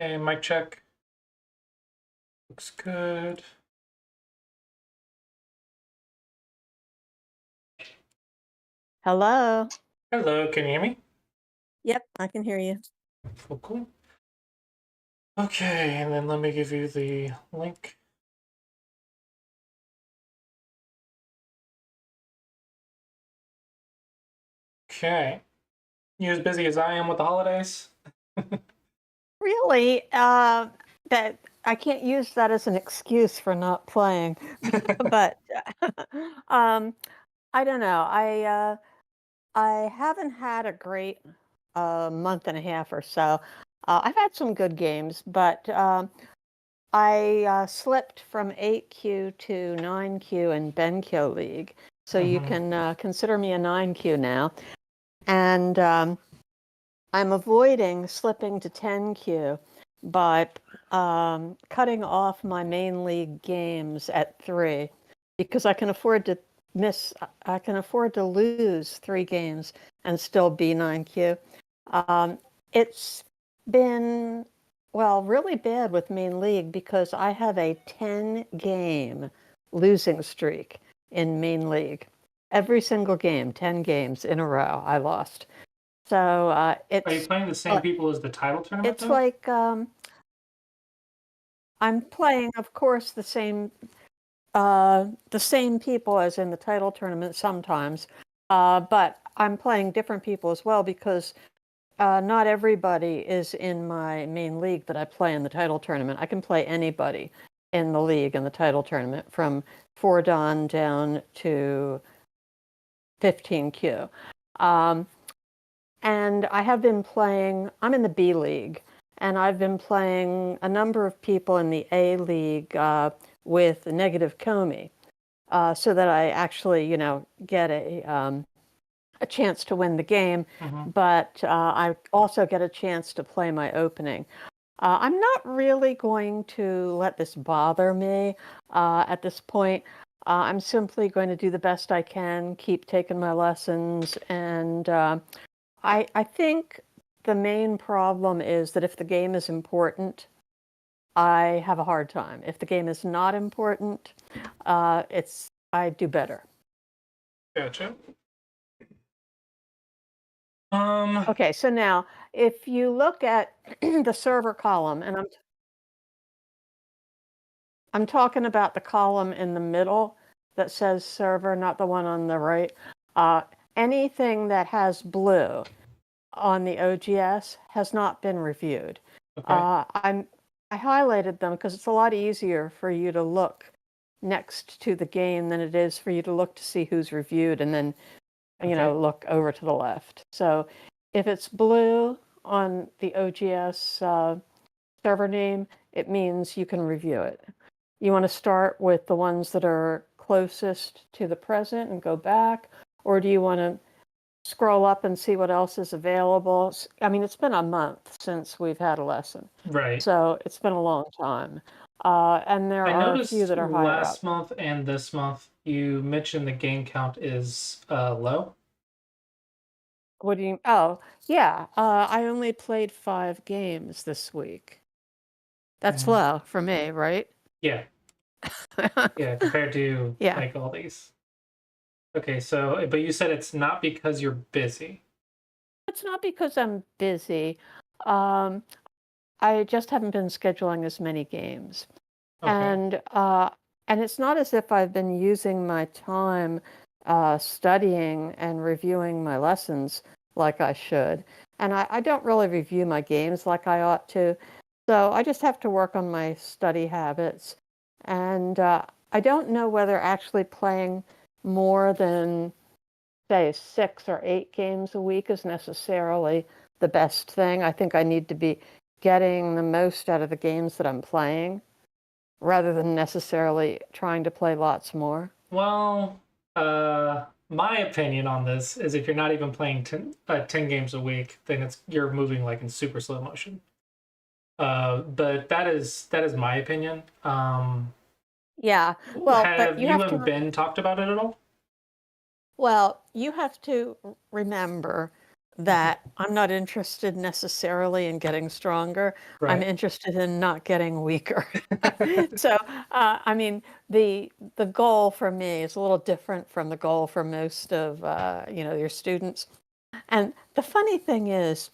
Okay, mic check. Looks good. Hello. Hello, can you hear me? Yep, I can hear you. Cool. Okay, and then let me give you the link. Okay. You as busy as I am with the holidays? Really, that I can't use that as an excuse for not playing, but um, I don't know. I haven't had a great month and a half or so. I've had some good games, but I slipped from 8Q to 9Q in BenQ League, so you can consider me a 9Q now, and I'm avoiding slipping to 10Q by cutting off my main league games at 3 because I can afford to lose 3 games and still be 9Q. It's been, well, really bad with main league because I have a 10-game losing streak in main league. Every single game, 10 games in a row, I lost. So Are you playing the same people as the title tournament, it's though? like I'm playing, of course, the same people as in the title tournament sometimes, but I'm playing different people as well because not everybody is in my main league that I play in the title tournament. I can play anybody in the league in the title tournament from 4 Dan down to 15Q. And I have been playing, I'm in the B League, and I've been playing a number of people in the A League with negative Comey, so that I actually, get a chance to win the game, but I also get a chance to play my opening. I'm not really going to let this bother me at this point. I'm simply going to do the best I can, keep taking my lessons, and I think the main problem is that if the game is important, I have a hard time. If the game is not important, I do better. Gotcha. Okay, so now if you look at the server column, and I'm talking about the column in the middle that says server, not the one on the right. Anything that has blue on the OGS has not been reviewed. Okay. I highlighted them because it's a lot easier for you to look next to the game than it is for you to look to see who's reviewed and then look over to the left. So if it's blue on the OGS server name, it means you can review it. You want to start with the ones that are closest to the present and go back, or do you want to scroll up and see what else is available? I mean, it's been a month since we've had a lesson. Right. So it's been a long time. And there I are a few noticed that are higher up. last month and this month you mentioned the game count is low. What do you, oh, yeah. I only played 5 games this week. That's Mhm. low for me, right? Yeah. Yeah, compared to Yeah. like all these. Okay, so but you said it's not because you're busy. It's not because I'm busy. Um, I just haven't been scheduling as many games. Okay. And it's not as if I've been using my time studying and reviewing my lessons like I should. And I don't really review my games like I ought to. So I just have to work on my study habits. And I don't know whether actually playing more than, say, 6 or 8 games a week is necessarily the best thing. I think I need to be getting the most out of the games that I'm playing rather than necessarily trying to play lots more. Well, my opinion on this is if you're not even playing 10 games a week, then you're moving like in super slow motion. But that is my opinion. Yeah, well, but Have you you have and to, Ben talked about it at all? well, you have to remember that I'm not interested necessarily in getting stronger. I'm Right. interested in not getting weaker. So, I mean, the goal for me is a little different from the goal for most of your students. And the funny thing is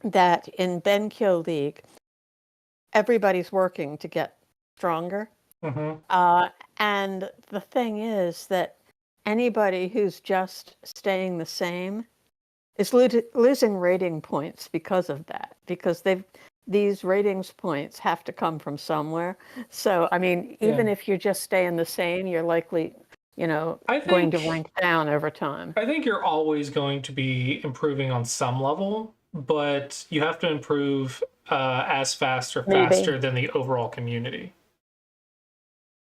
that in Benkyo League, everybody's working to get stronger. Hmm. And the thing is that anybody who's just staying the same is losing rating points because of that, because these ratings points have to come from somewhere. So, I mean, Yeah. even if you're just staying the same, you're likely, I going to think rank down over time. I think you're always going to be improving on some level, but you have to improve as fast or Maybe. faster than the overall community,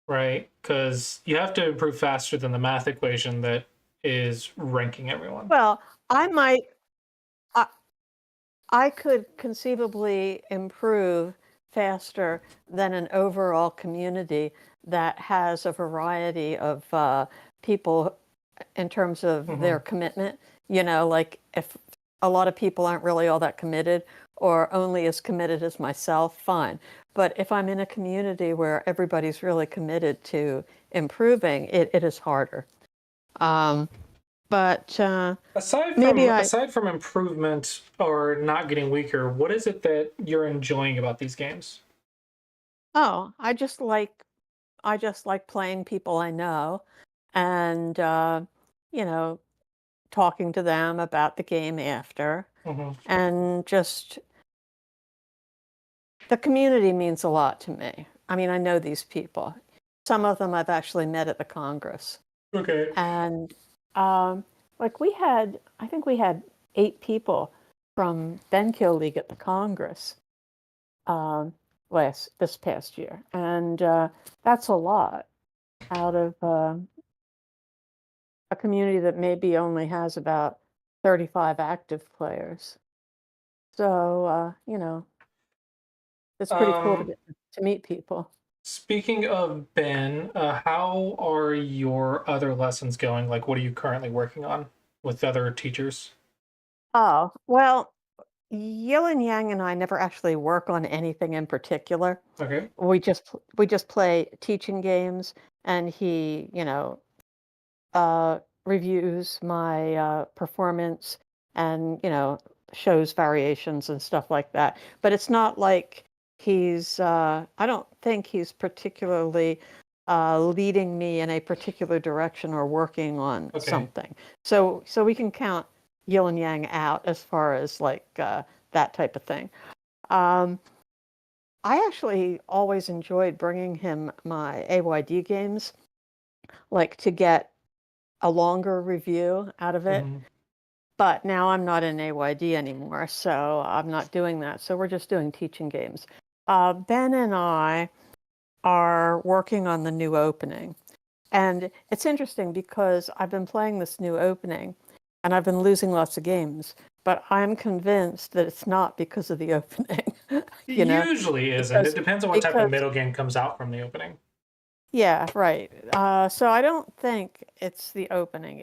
right? Because you have to improve faster than the math equation that is ranking everyone. Well, I might, I, I could conceivably improve faster than an overall community that has a variety of people in terms of their Hmm. commitment. Like if a lot of people aren't really all that committed or only as committed as myself, fine. But if I'm in a community where everybody's really committed to improving, it is harder. Um, but maybe Aside from improvement or not getting weaker, what is it that you're enjoying about these games? oh, I just like playing people I know and, you know, talking to them about the game after. Hmm. And just the community means a lot to me. I mean, I know these people. Some of them I've actually met at the Congress. Okay. And like I think we had 8 people from Benkyo League at the Congress um, this past year. And that's a lot out of a community that maybe only has about 35 active players. So, it's pretty cool to Um, get to meet people. Speaking of Ben, how are your other lessons going? Like, what are you currently working on with other teachers? Oh, well, Yilin Yang and I never actually work on anything in particular. Okay. We just play teaching games, and he, reviews my performance and shows variations and stuff like that. But it's not like I don't think he's particularly leading me in a particular direction or working on Okay. something. So we can count Yin and Yang out as far as like that type of thing. Um, I actually always enjoyed bringing him my AYD games, like to get a longer review out of it. Hmm. But now I'm not in AYD anymore, so I'm not doing that. So we're just doing teaching games. Ben and I are working on the new opening. And it's interesting because I've been playing this new opening and I've been losing lots of games, but I'm convinced that it's not because of the opening, It you know, usually isn't. It because depends on what type of because middle game comes out from the opening. yeah, right. So I don't think it's the opening.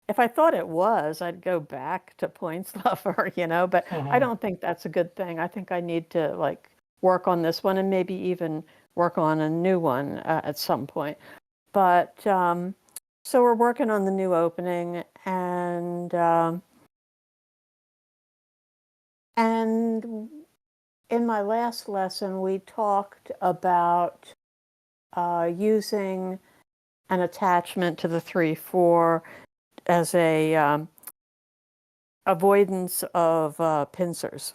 If I thought it was, I'd go back to Points Lover, but I Hmm. don't think that's a good thing. I think I need to like work on this one and maybe even work on a new one at some point. But so we're working on the new opening, and in my last lesson we talked about using an attachment to the 3-4 as a avoidance of pincers.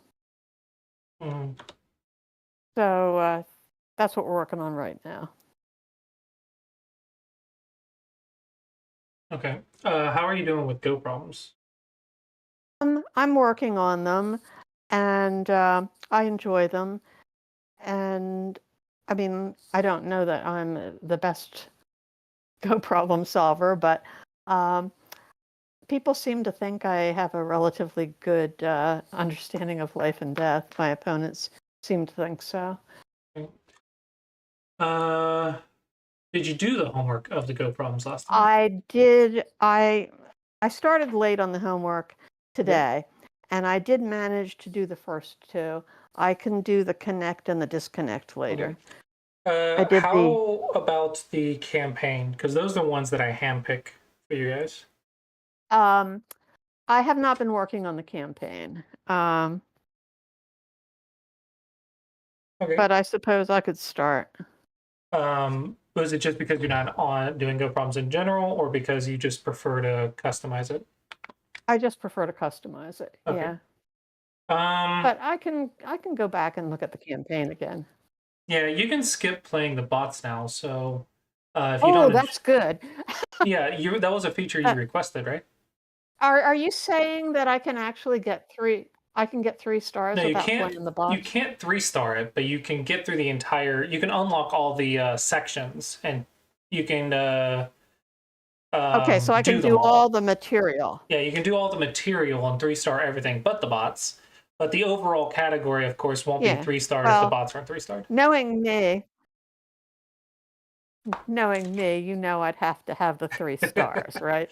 Hmm. So that's what we're working on right now. Okay. How are you doing with Go problems? I'm working on them, and I enjoy them. And I mean, I don't know that I'm the best Go problem solver, but um, people seem to think I have a relatively good understanding of life and death. My opponents seem to think so. Uh, did you do the homework of the Go problems last time? I did. I started late on the homework today, and I did manage to do the first two. I can do the connect and the disconnect later. I did How about the campaign? Because those are the ones that I handpick for you guys. I have not been working on the campaign, Okay. but I suppose I could start. Was it just because you're not on doing Go problems in general, or because you just prefer to customize it? I just prefer to customize it. Okay. Yeah, Um, but I can go back and look at the campaign again. yeah, you can skip playing the bots now. So, if you Oh, don't, that's good. yeah, that was a feature you requested, right? Are you saying that I can actually get three? I can get 3 stars No, you without can't. playing the You bots? can't 3-star it, but you can get through the entire. You can unlock all the sections, and you can Okay, so I do can them do all. all the material. Yeah, you can do all the material and 3-star everything but the bots. But the overall category, of course, won't be Yeah. 3-starred if the Well, bots aren't 3-starred. knowing me, you know I'd have to have the 3 stars, right?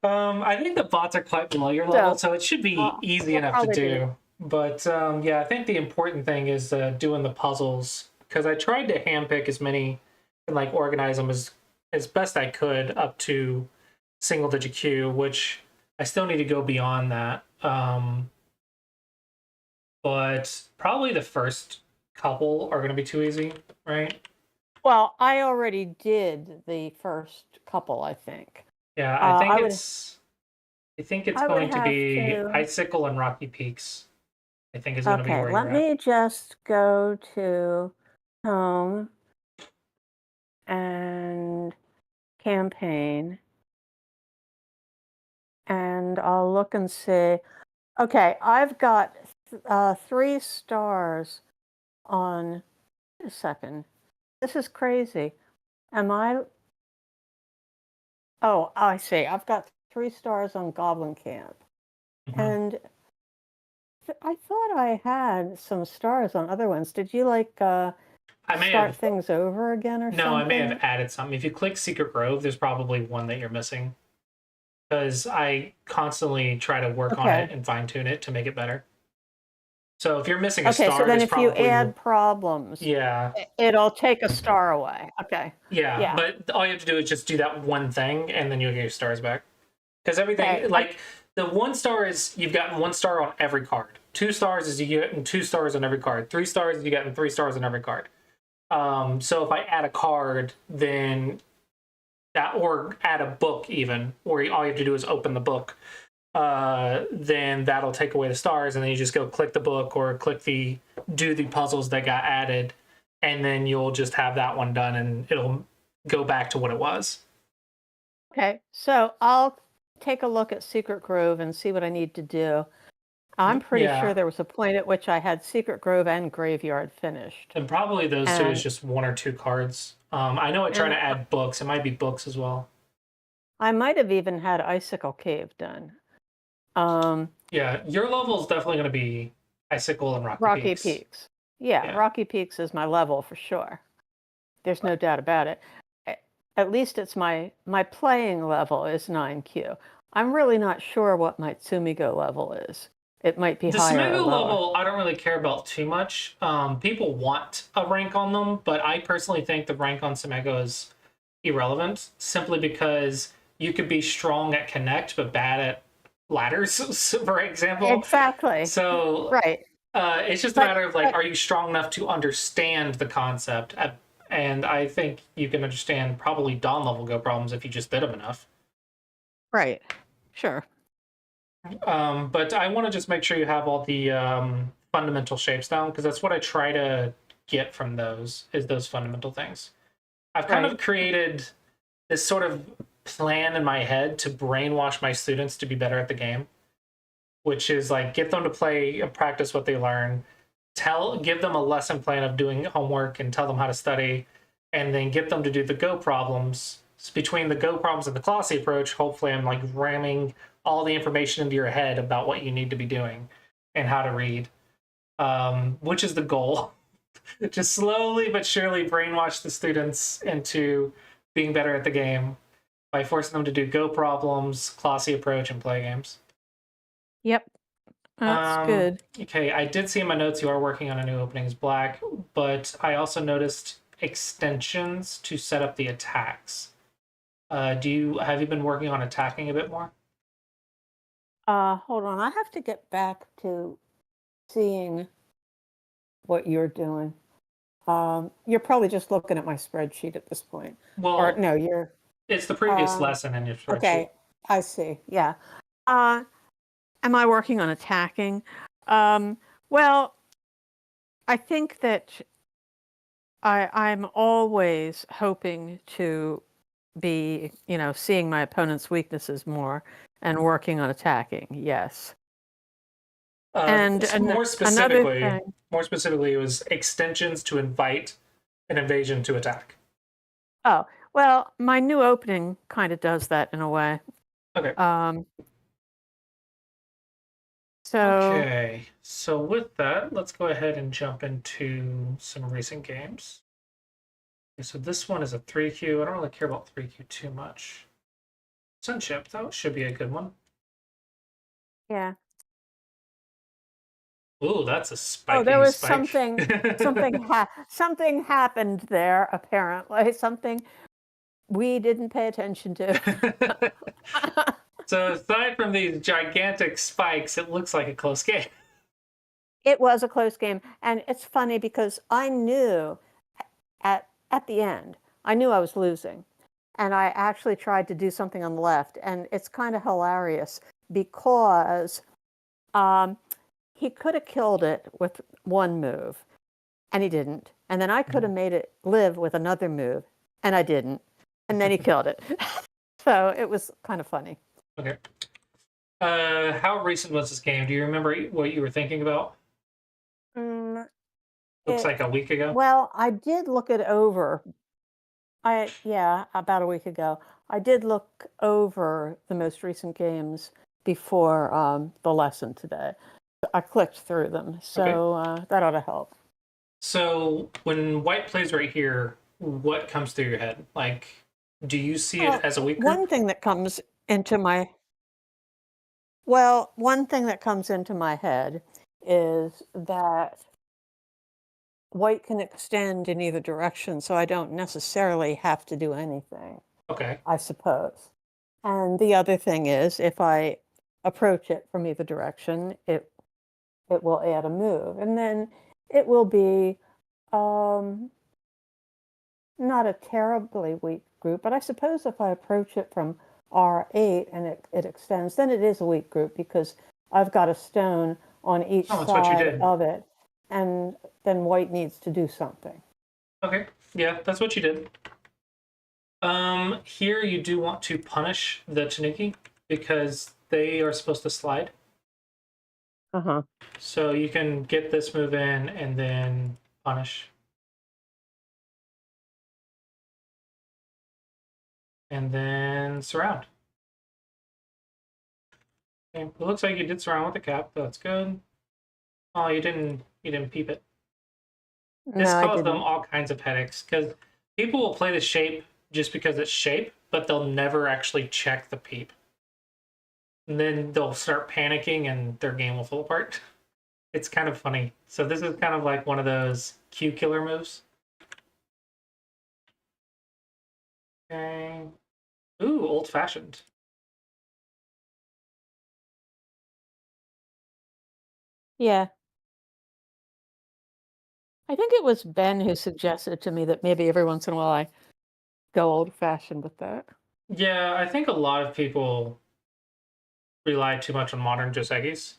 I think the bots are quite below your level, so it should be easy I'll enough to probably do. But yeah, I think the important thing is doing the puzzles, because I tried to handpick as many and like organize them as best I could up to single digit Q, which I still need to go beyond that. But probably the first couple are going to be too easy, right? Well, I already did the first couple, I think. Yeah, I think I would it's I would going to have be to. Icicle and Rocky Peaks. I think is going to be Okay, where let you're at. me just go to home and campaign, and I'll look and see. Okay, I've got 3 stars on. Wait a second. This is crazy. Am I? Oh, I see. I've got 3 stars on Goblin Camp, Mhm. and I thought I had some stars on other ones. Did you like I may start have things over again or no, I may have something? added something. If you click Secret Grove, there's probably one that you're missing because I constantly try to work on it Okay. and fine tune it to make it better. So if you're missing a Okay, so star, then there's if you probably add problems, yeah. it'll take a star away. Okay. Yeah, Yeah. but all you have to do is just do that one thing, and then you'll get your stars back. Because everything, Okay. like the 1 star is you've gotten 1 star on every card. 2 stars is you get 2 stars on every card. 3 stars is you get 3 stars on every card. So if I add a card, then that or add a book even, or all you have to do is open the book. Then that'll take away the stars, and then you just go click the book or click do the puzzles that got added, and then you'll just have that one done, and it'll go back to what it was. Okay. So I'll take a look at Secret Grove and see what I need to do. I'm pretty sure there was a point at which I had Secret Grove and Graveyard finished. And probably those two is just 1 or 2 cards. I know I try to add books. It might be books as well. I might have even had Icicle Cave done. Yeah, your level is definitely going to be Icicle and Rocky Peaks. Yeah, Rocky Peaks is my level for sure. There's no doubt about it. At least it's my playing level is 9Q. I'm really not sure what my Tsumigo level is. It might be higher or The Tsumigo lower. level, I don't really care about too much. People want a rank on them, but I personally think the rank on Tsumigo is irrelevant, simply because you could be strong at Connect, but bad at ladders, for example. Exactly. So right. it's just a matter of like, are you strong enough to understand the concept? And I think you can understand probably Dawn level Go problems if you just did them enough. Right. Sure. But I want to just make sure you have all the fundamental shapes down, because that's what I try to get from those fundamental things. I've kind of created this sort of plan in my head to brainwash my students to be better at the game, which is like get them to play and practice what they learn, give them a lesson plan of doing homework and tell them how to study, and then get them to do the Go problems. So between the Go problems and the Classy approach, hopefully I'm like ramming all the information into your head about what you need to be doing and how to read, which is the goal. Just slowly but surely brainwash the students into being better at the game by forcing them to do Go problems, Classy approach, and play games. Yep, that's good. Okay, I did see in my notes you are working on a new openings black, but I also noticed extensions to set up the attacks. Have you been working on attacking a bit more? Hold on. I have to get back to seeing what you're doing. You're probably just looking at my spreadsheet at this point. Or Well, no, you're it's the previous uh, lesson in your spreadsheet. okay. I see. Yeah. Uh, am I working on attacking? Um, well, I think that I'm always hoping to be, seeing my opponent's weaknesses more and working on attacking. Yes. And More another specifically, thing. it was extensions to invite an invasion to attack. Oh, well, my new opening kind of does that in a way. Okay. Um, so, Okay. So with that, let's go ahead and jump into some recent games. Okay, so this one is a 3Q. I don't really care about 3Q too much. Sunship, though, should be a good one. yeah. Ooh, that's a Oh, there spiky was spike. something happened there, apparently. Something we didn't pay attention to. So aside from these gigantic spikes, it looks like a close game. It was a close game. And it's funny because I knew at the end, I knew I was losing. And I actually tried to do something on the left. And it's kind of hilarious because he could have killed it with one move, and he didn't. And then I could have made it live with another move, and I didn't. And then he killed it. So it was kind of funny. Okay. How recent was this game? Do you remember what you were thinking about? Mm, Looks like a week ago. well, I did look it over. Yeah, about a week ago. I did look over the most recent games before the lesson today. I clicked through them, Okay. so that ought to help. So when white plays right here, what comes through your head? Like, do you see it Well, as a weak one group? thing that comes into my well, one thing that comes into my head is that white can extend in either direction, so I don't necessarily have to do anything, Okay. I suppose. And the other thing is, if I approach it from either direction, it will add a move, and then it will be um, not a terribly weak group. But I suppose if I approach it from R8 and it extends, then it is a weak group because I've got a stone on each Oh, that's what you side did. of it, and then white needs to do something. Okay. Yeah, that's what you did. Here you do want to punish the Tanuki because they are supposed to slide. Uh-huh. So you can get this move in and then punish. And then surround. Okay. It looks like you did surround with the cap. That's good. Oh, you didn't peep it. This No, I caused them didn't. all kinds of headaches because people will play the shape just because it's shape, but they'll never actually check the peep. And then they'll start panicking and their game will fall apart. It's kind of funny. So this is kind of like one of those Q killer moves. Okay. Ooh, old fashioned. Yeah. I think it was Ben who suggested to me that maybe every once in a while I go old fashioned with that. Yeah, I think a lot of people rely too much on modern Joseis.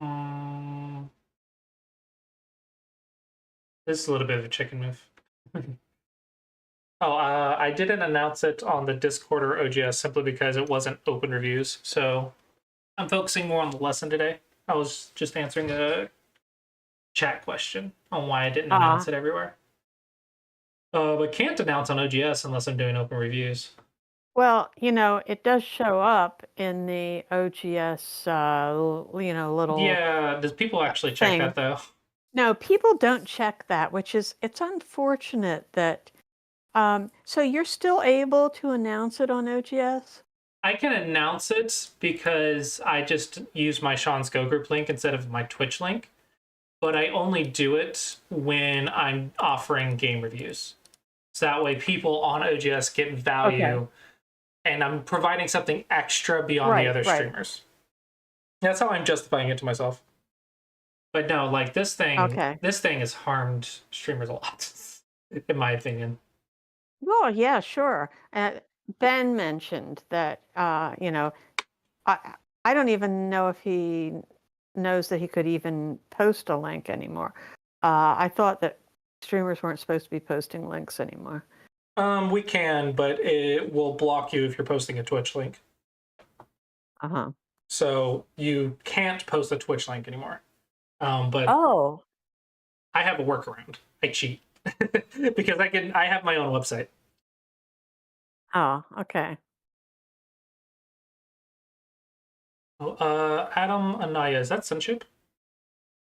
Um, this is a little bit of a chicken move. Oh, I didn't announce it on the Discord or OGS simply because it wasn't open reviews. So I'm focusing more on the lesson today. I was just answering a chat question on why I didn't Ah, announce it everywhere. But can't announce on OGS unless I'm doing open reviews. well, it does show up in the OGS, little Yeah, does people actually check thing. that though? No, people don't check that, it's unfortunate that So you're still able to announce it on OGS? I can announce it because I just use my Sean's Go Group link instead of my Twitch link, but I only do it when I'm offering game reviews. So that way people on OGS get Okay. value and I'm providing something extra beyond the Right, other right. streamers. That's how I'm justifying it to myself. But no, like Okay. this thing has harmed streamers a lot, in my opinion. Well, yeah, sure. Ben mentioned that, I don't even know if he knows that he could even post a link anymore. I thought that streamers weren't supposed to be posting links anymore. We can, but it will block you if you're posting a Twitch link. Uh-huh. So you can't post a Twitch link anymore. But Oh, I have a workaround. I cheat because I have my own website. oh, okay. Oh, Adam Anaya, is that Sunship?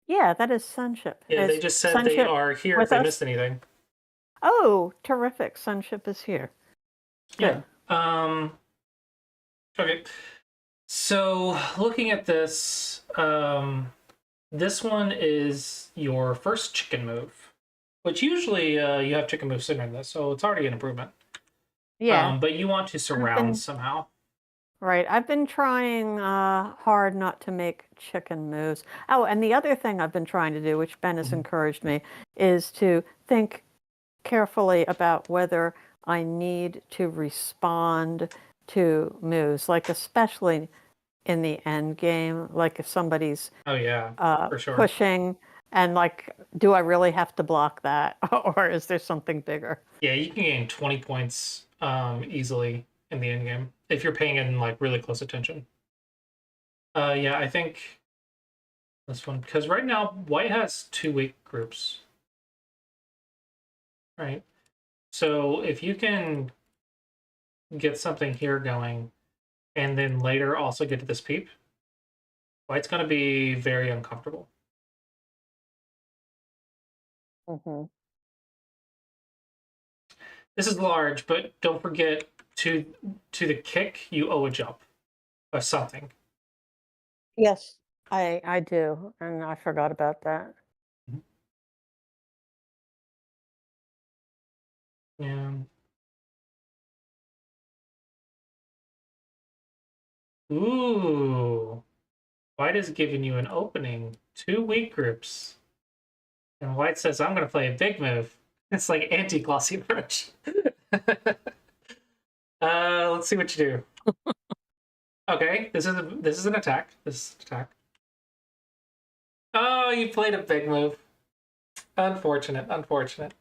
Yeah, that is Sunship. Yeah, they Is just said they Sunship are here if with they us? missed anything. Oh, terrific. Sunship is here. Yeah. Good. Okay. So looking at this, this one is your first chicken move, which usually you have chicken moves sooner than this, so it's already an improvement. Yeah. But you want to I've surround been somehow. Right. I've been trying hard not to make chicken moves. Oh, and the other thing I've been trying to do, which Ben has Mhm. encouraged me, is to think carefully about whether I need to respond to moves, like especially in the end game, like if somebody's Oh yeah, for sure. pushing and like, do I really have to block that, or is there something bigger? Yeah, you can gain 20 points easily in the end game if you're paying in like really close attention. Yeah, I think this one because right now white has 2 weak groups, right? So if you can get something here going and then later also get to this peep, white's going to be very uncomfortable. Hmm. This is large, but don't forget to the kick you owe a jump or something. Yes, I do, and I forgot about that. Yeah. Ooh. White is giving you an opening. 2 weak groups. And White says, I'm going to play a big move. It's like anti-glossy approach. Let's see what you do. Okay, this is an attack. This is an attack. Oh, you played a big move. Unfortunate, unfortunate.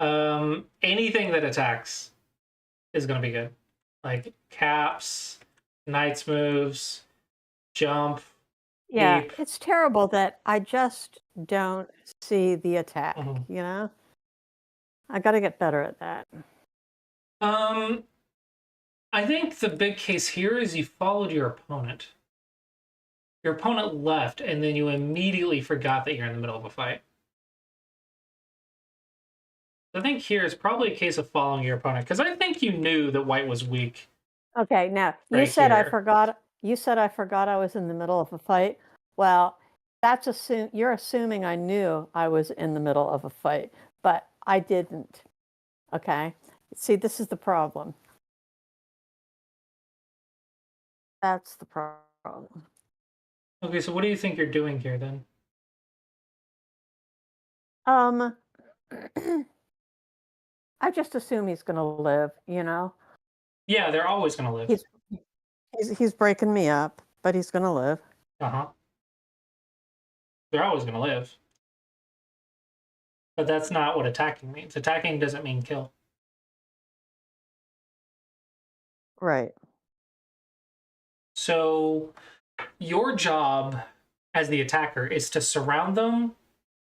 Anything that attacks is going to be good. Like caps, knight's moves, jump, Yeah, leap. it's terrible that I just don't see the attack, Mhm. you know? I got to get better at that. Um, I think the big case here is you followed your opponent. Your opponent left, and then you immediately forgot that you're in the middle of a fight. I think here is probably a case of following your opponent because I think you knew that white was weak Okay, now right here. you said I forgot I was in the middle of a fight. Well, you're assuming I knew I was in the middle of a fight, but I didn't. Okay? See, this is the problem. That's the problem. Okay, so what do you think you're doing here then? Um I just assume he's going to live, you know? Yeah, they're always going to live. He's he's breaking me up, but he's going to live. Uh huh. They're always going to live. But that's not what attacking means. Attacking doesn't mean kill. Right. So your job as the attacker is to surround them,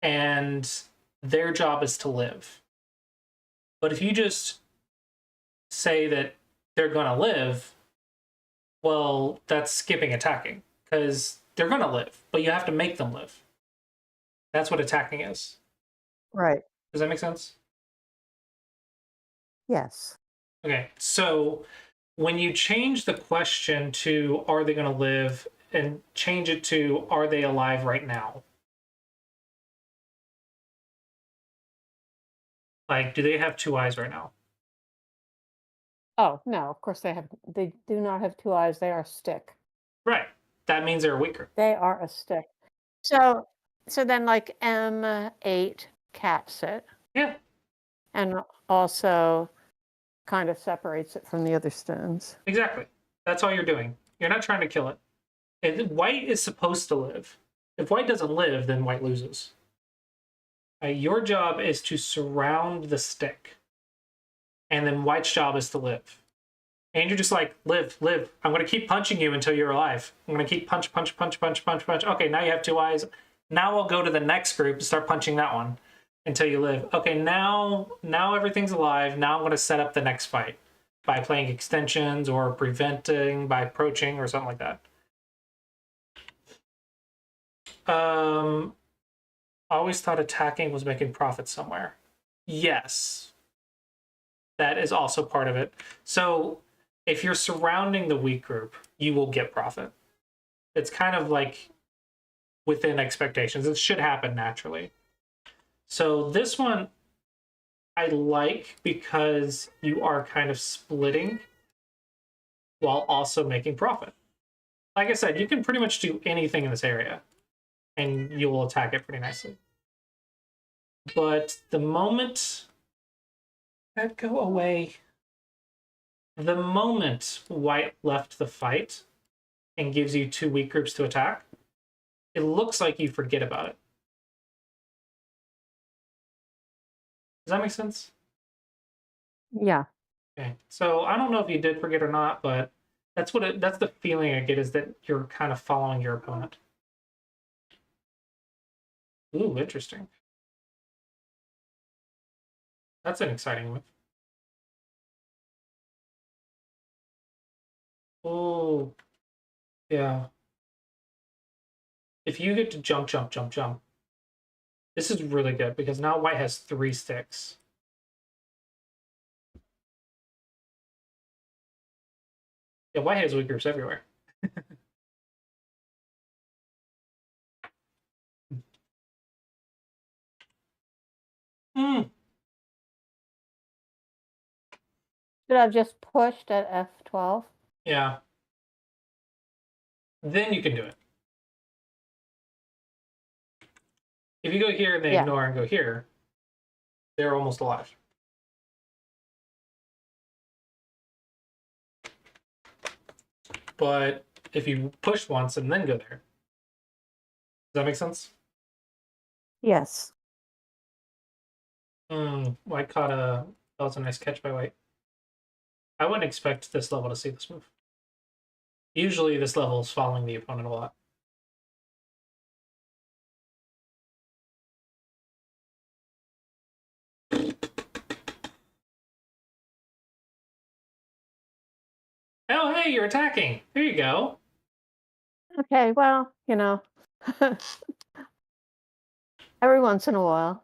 and their job is to live. But if you just say that they're going to live, well, that's skipping attacking because they're going to live, but you have to make them live. That's what attacking is. Right. Does that make sense? Yes. Okay, so when you change the question to "Are they going to live?" and change it to "Are they alive right now?" Like, do they have two eyes right now? Oh, no, of course they do not have 2 eyes, they are a stick. Right. That means they're weaker. They are a stick. So so then like M8 cat sit Yeah, and also kind of separates it from the other stones. exactly. That's all you're doing. You're not trying to kill it. And white is supposed to live. If white doesn't live, then white loses. Your job is to surround the stick, and then white's job is to live. And you're just like, live, live. I'm going to keep punching you until you're alive. I'm going to keep punch, punch, punch, punch, punch, punch. Okay, now you have two eyes. Now I'll go to the next group and start punching that one until you live. Okay, now everything's alive. Now I'm going to set up the next fight by playing extensions or preventing by approaching or something like that. I always thought attacking was making profit somewhere. Yes, that is also part of it. So if you're surrounding the weak group, you will get profit. It's kind of like within expectations. It should happen naturally. So this one I like because you are kind of splitting while also making profit. Like I said, you can pretty much do anything in this area and you will attack it pretty nicely. But the moment that go away, the moment white left the fight and gives you two weak groups to attack, it looks like you forget about it. Does that make sense? Yeah. Okay. So I don't know if you did forget or not, but that's that's the feeling I get, is that you're kind of following your opponent. Ooh, interesting. That's an exciting move. Oh, yeah. If you get to jump, jump, jump, jump, this is really good because now white has 3 sticks. Yeah, white has weak groups everywhere. Hmm. Should I have just pushed at F12? Yeah. Then you can do it. If you go here and they Yeah. ignore and go here, they're almost alive. But if you push once and then go there, does that make sense? Yes. White caught a... That was a nice catch by white. I wouldn't expect this level to see this move. Usually this level is following the opponent a lot. Oh, hey, you're attacking. There you go. Okay, well, every once in a while.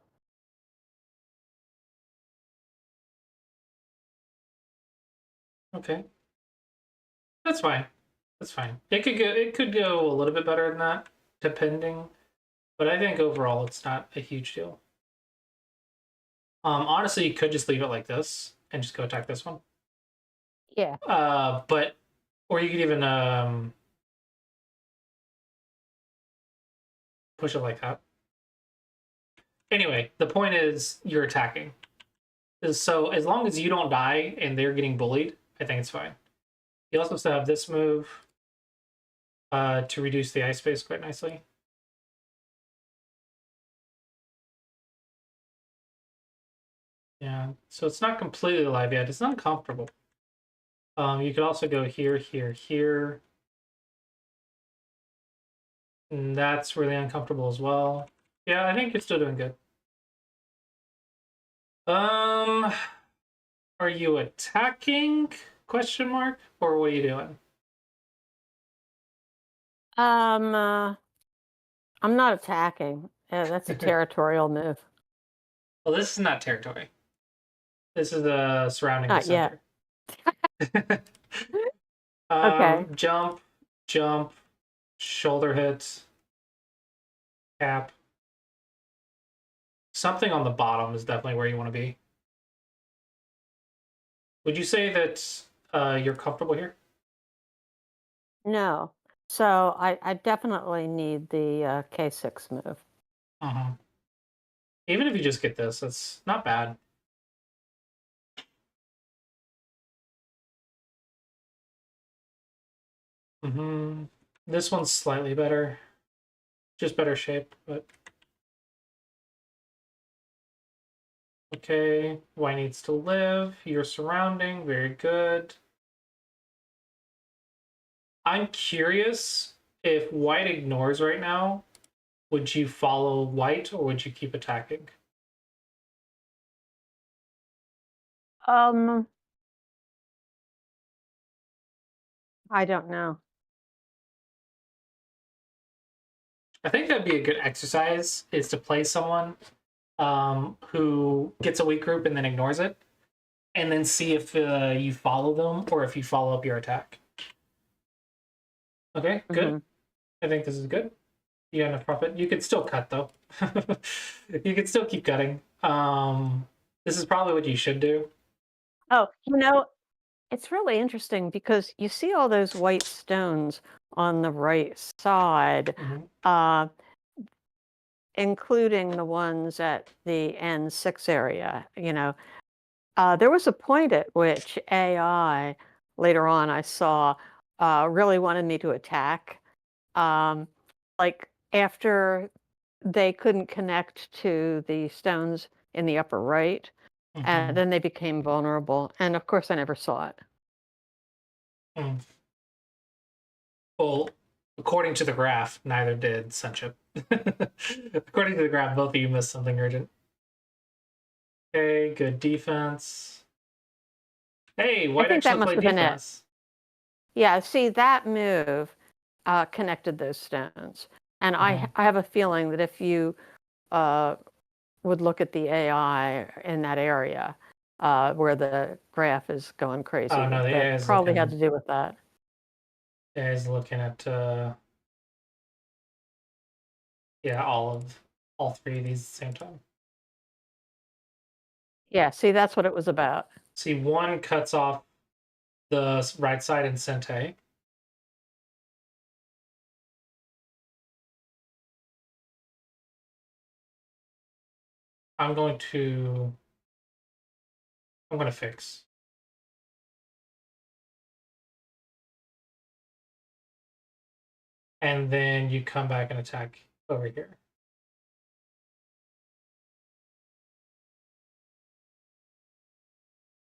Okay. That's fine. That's fine. It could go a little bit better than that, depending. But I think overall it's not a huge deal. Honestly, you could just leave it like this and just go attack this one. Yeah. But or you could even push it like that. Anyway, the point is you're attacking. So as long as you don't die and they're getting bullied, I think it's fine. You also still have this move to reduce the ice space quite nicely. Yeah, so it's not completely alive yet. It's uncomfortable. You could also go here, here, here. And that's really uncomfortable as well. Yeah, I think you're still doing good. Are you attacking? Question mark? Or what are you doing? I'm not attacking. That's a territorial move. Well, this is not territory. This is the surrounding the Not yet. center. Okay. Jump, jump, shoulder hit, cap. Something on the bottom is definitely where you want to be. Would you say that you're comfortable here? No. So I definitely need the K6 move. Uh-huh. Even if you just get this, it's not bad. This one's slightly better. Just better shape, but... Okay, white needs to live. You're surrounding, very good. I'm curious if white ignores right now, would you follow white or would you keep attacking? Um, I don't know. I think that'd be a good exercise, is to play someone who gets a weak group and then ignores it, and then see if you follow them or if you follow up your attack. Okay, good. I think this is good. You got enough profit. You could still cut though. You could still keep cutting. This is probably what you should do. Oh, it's really interesting because you see all those white stones on the right side, including the ones at the N6 area. There was a point at which AI, later on, I saw, really wanted me to attack. Like after they couldn't connect to the stones in the upper right, and then they became vulnerable. And of course, I never saw it. Well, according to the graph, neither did Sunship. According to the graph, both of you missed something urgent. Okay, good defense. Hey, white actually played defense. Yeah, see, that move connected those stones. And I have a feeling that if you would look at the AI in that area where the graph is going crazy, oh, no, the AI is probably had to do with that. AI is looking at yeah, all three of these at the same time. Yeah, see, that's what it was about. See, one cuts off the right side in Sente. I'm going to fix. And then you come back and attack over here.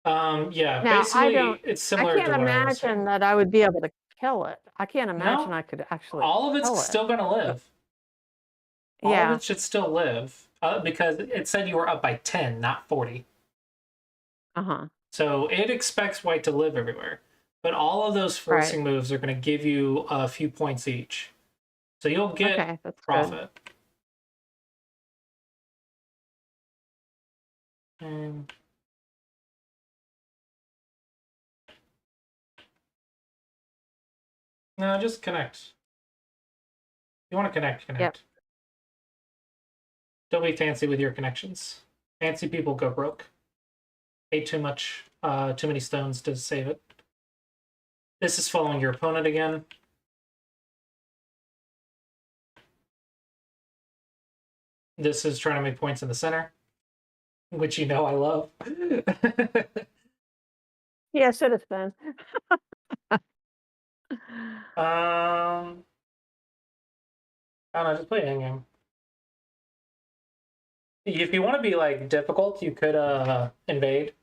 Yeah, Now, basically, it's similar to what I was saying. I can't imagine that I would be able to kill it. I can't imagine I could actually all of it's kill still going to live. All of it should still live because it said you were up by 10, not 40. So it expects white to live everywhere. But all of those forcing moves are going to give you a few points each. So you'll get profit. And no, just connect. You want to connect, connect. Yep. Don't be fancy with your connections. Fancy people go broke. Ate too much, too many stones to save it. This is following your opponent again. This is trying to make points in the center, which you know I love. Yes, it has been. I don't know, just play an game. If you want to be like difficult, you could invade.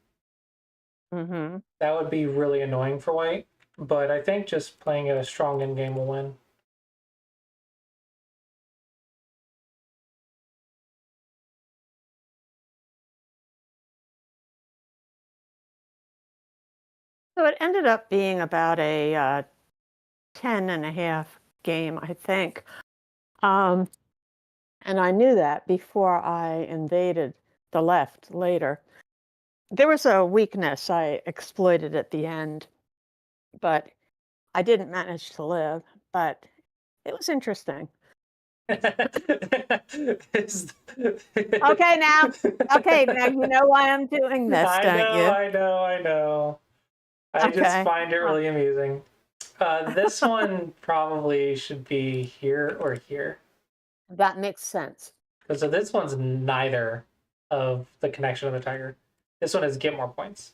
That would be really annoying for white, but I think just playing it a strong in game will win. So it ended up being about a 10.5 game, I think. And I knew that before I invaded the left later. There was a weakness I exploited at the end, but I didn't manage to live, but it was interesting. Is- Okay, now you know why I'm doing this, I don't know, you? I know, I know. I just Okay. find it really amusing. This one probably should be here or here. That makes sense. Because so this one's neither of the connection of the tiger. This one is get more points.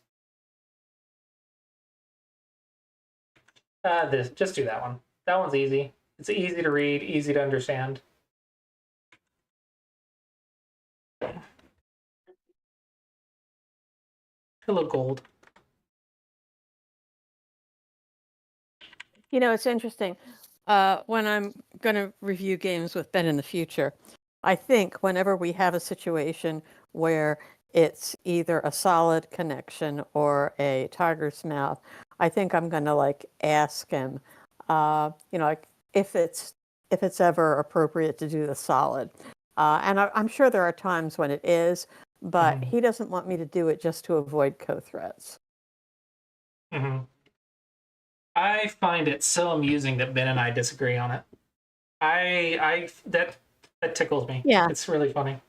This just do that one. That one's easy. It's easy to read, easy to understand. Hello, gold. You know, it's interesting. When I'm going to review games with Ben in the future, I think whenever we have a situation where it's either a solid connection or a tiger's mouth, I think I'm going to like ask him, like if it's ever appropriate to do the solid. And I'm sure there are times when it is, but he doesn't want me to do it just to avoid co-threats. Mm-hmm. I find it so amusing that Ben and I disagree on it. That tickles me. Yeah. It's really funny.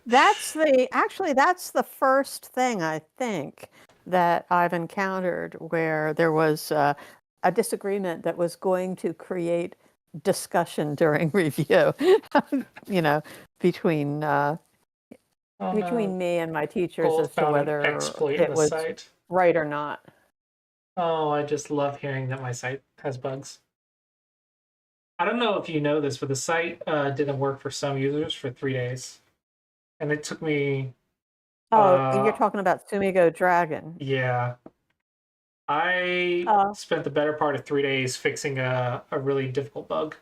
That's the first thing I think that I've encountered where there was a disagreement that was going to create discussion during review, between Oh, between no. me and my teachers Gold as to found an whether exploit in it the was site. right or not. Oh, I just love hearing that my site has bugs. I don't know if you know this, but the site didn't work for some users for 3 days. And it took me, Oh, you're uh, talking about Sumigo Dragon. yeah, I Oh, spent the better part of 3 days fixing a really difficult bug.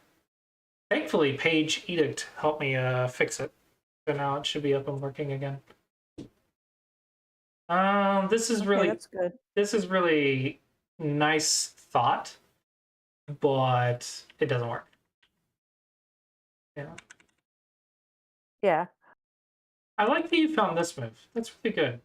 Thankfully, Page Edict helped me fix it. So now it should be up and working again. This is okay, really that's good. nice thought, but it doesn't work. Yeah. Yeah. I like that you found this move. That's really good.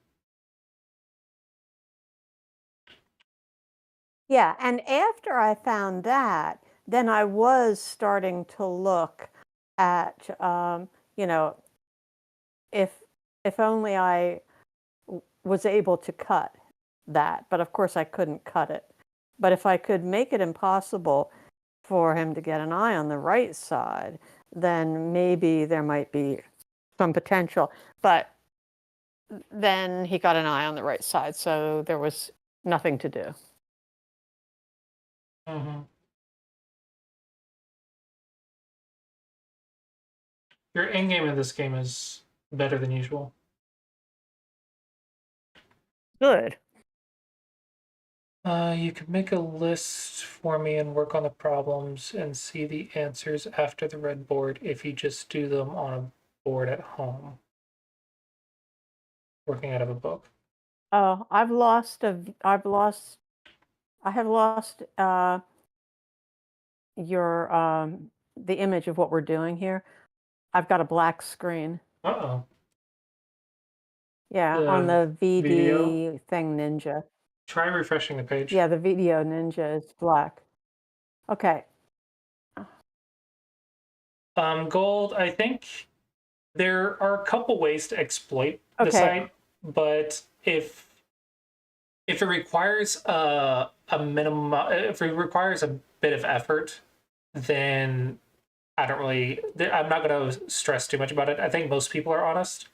Yeah, and after I found that, then I was starting to look at, if only I was able to cut that. But of course, I couldn't cut it. But if I could make it impossible for him to get an eye on the right side, then maybe there might be some potential. But then he got an eye on the right side, so there was nothing to do. Mm-hmm. Your end game in this game is better than usual. Good. You can make a list for me and work on the problems and see the answers after the red board if you just do them on a board at home. Working out of a book. Oh, I have lost the image of what we're doing here. I've got a black screen. Uh-oh. Yeah, on The the video. VD thing Ninja. Try refreshing the page. Yeah, the video Ninja is black. Okay. Gold, I think there are a couple ways to exploit the Okay. site, but if it requires a minimum, if it requires a bit of effort, then I'm not going to stress too much about it. I think most people are honest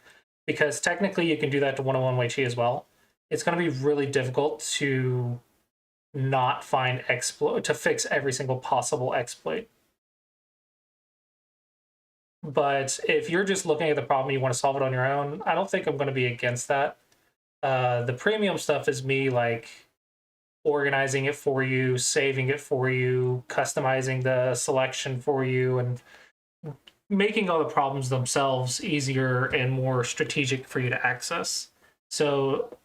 because technically you can do that to 101 Wei Chi as well. It's going to be really difficult to not find exploit to fix every single possible exploit. But if you're just looking at the problem, you want to solve it on your own, I don't think I'm going to be against that. The premium stuff is me like organizing it for you, saving it for you, customizing the selection for you, and making all the problems themselves easier and more strategic for you to access. So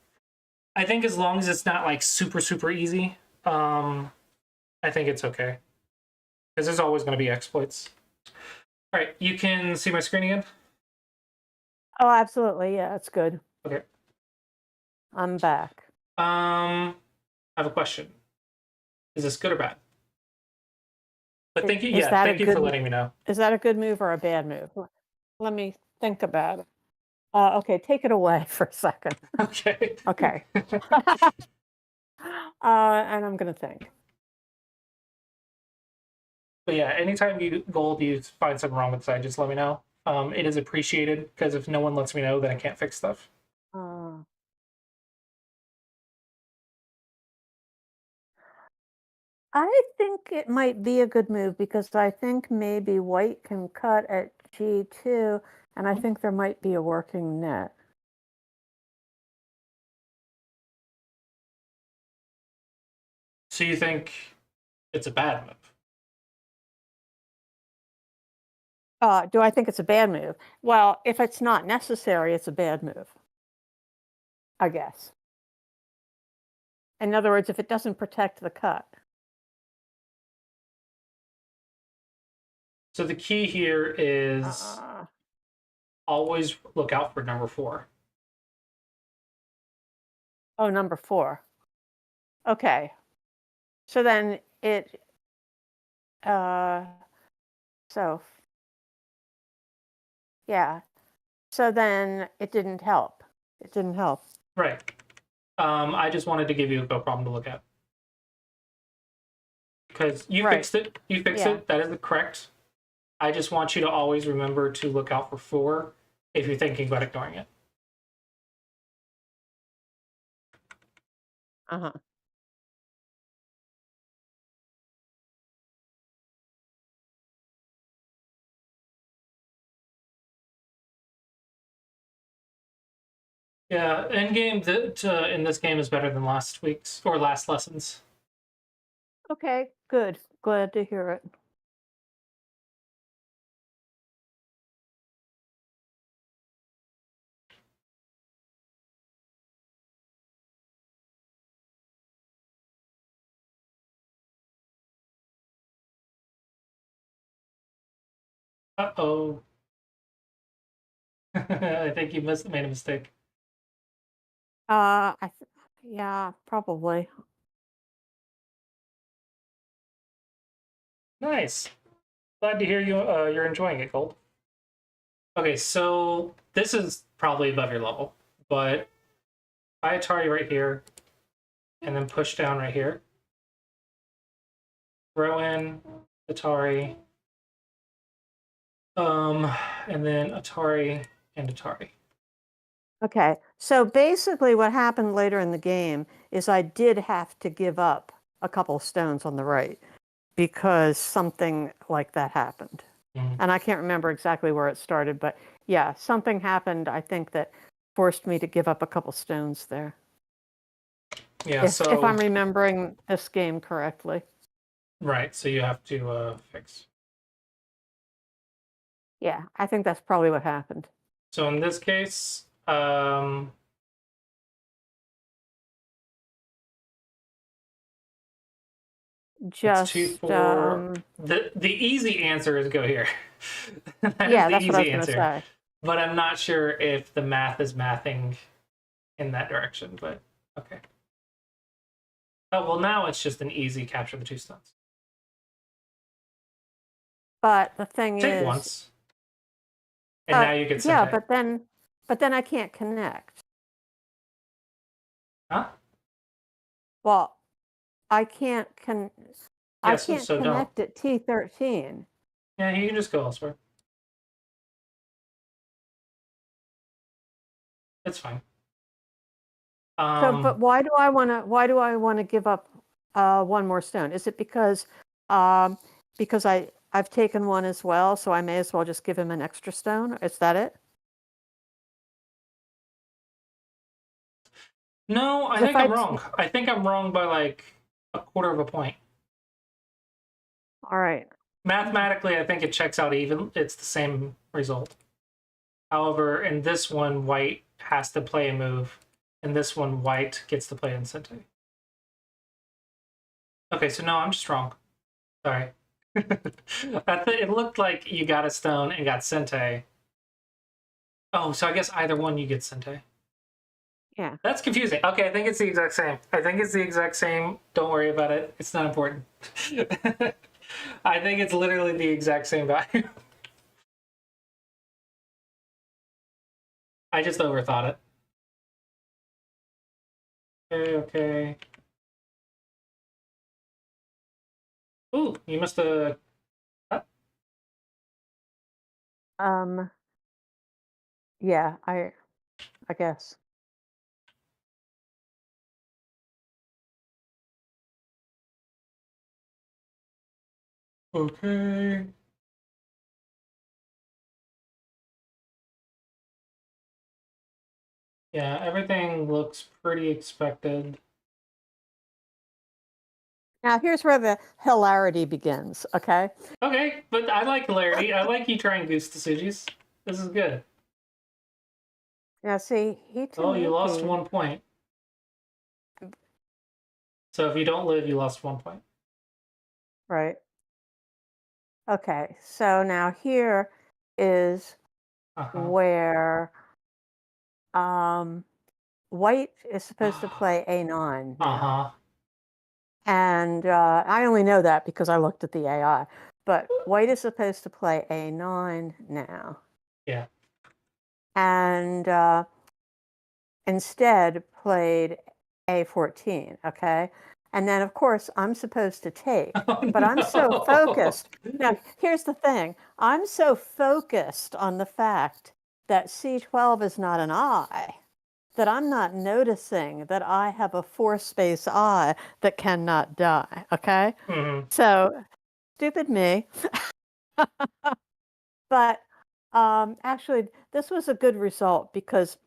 I think as long as it's not like super easy, I think it's okay. Because there's always going to be exploits. All right, you can see my screen again? Oh, absolutely. Yeah, that's good. Okay. I'm back. I have a question. Is this good or bad? But thank you. Is Yeah, that a thank you for good letting me know. is that a good move or a bad move? Let me think about it. Okay, take it away for a second. Okay. Okay. And I'm gonna think. But yeah, anytime you find something wrong with the site, just let me know. It is appreciated because if no one lets me know, then I can't fix stuff. Uh, I think it might be a good move because I think maybe white can cut at G2, and I think there might be a working net. So you think it's a bad move? Do I think it's a bad move? Well, if it's not necessary, it's a bad move, I guess. In other words, if it doesn't protect the cut. So the key here is Uh, always look out for number 4. oh, number 4. Okay. So then uh, so, yeah. So then it didn't help. It didn't help. Right. I just wanted to give you a problem to look at. Because you Right. fixed it. You fixed Yeah. it. That is the correct. I just want you to always remember to look out for 4 if you're thinking about ignoring it. Uh-huh. Yeah, endgame in this game is better than last week's or last lessons. Okay, good. Glad to hear it. Uh-oh. I think you made a mistake. Yeah, probably. Nice. Glad to hear you're enjoying it, Gold. Okay, so this is probably above your level, but I Atari right here, and then push down right here. Throw in Atari, and then Atari and Atari. Okay, so basically what happened later in the game is I did have to give up a couple stones on the right because something like that happened. Mhm. And I can't remember exactly where it started, but yeah, something happened, I think, that forced me to give up a couple stones there. Yeah, If I'm remembering this game correctly. right, so you have to fix. Yeah, I think that's probably what happened. So in this case, it's 2, Just 4. The easy answer is go here. That yeah, is the that's what I was easy going to answer. say. But I'm not sure if the math is mathing in that direction, but okay. Oh, well, now it's just an easy capture the 2 stones. But the thing Take is, once, and now you get yeah, Sentai. but then I can't connect. Huh? Well, I Yeah, can't so don't. connect at T13. Yeah, you can just go elsewhere. It's fine. So, but why do I want to give up one more stone? Is it because I've taken one as well, so I may as well just give him an extra stone? Is that it? No, I 'Cause if think I'm I wrong. I think I'm wrong by like a quarter of a point. all right. Mathematically, I think it checks out even. It's the same result. However, in this one, white has to play a move. In this one, white gets to play in Sentai. Okay, so no, I'm just wrong. Sorry. It looked like you got a stone and got Sentai. Oh, so I guess either one you get Sentai. Yeah. That's confusing. Okay, I think it's the exact same. I think it's the exact same. Don't worry about it. It's not important. I think it's literally the exact same value. I just overthought it. Okay, okay. Ooh, you must have. Um, yeah, I guess. Okay. Yeah, everything looks pretty expected. Now here's where the hilarity begins, okay? Okay, but I like hilarity. I like you trying goose to Sujis. This is good. Now see, he Oh, you lost Tanuki, 1 point. So if you don't live, you lost 1 point. right? Okay, so now here is Uh-huh. where white is supposed to play A9 now. Uh-huh. And I only know that because I looked at the AI. But white is supposed to play A9 now. Yeah. And instead played A14, okay? And then, of course, I'm supposed to take. Oh, But I'm so no. focused. Now, here's the thing. I'm so focused on the fact that C12 is not an I that I'm not noticing that I have a four-space I that cannot die, okay? Mhm. So, stupid me. But actually, this was a good result because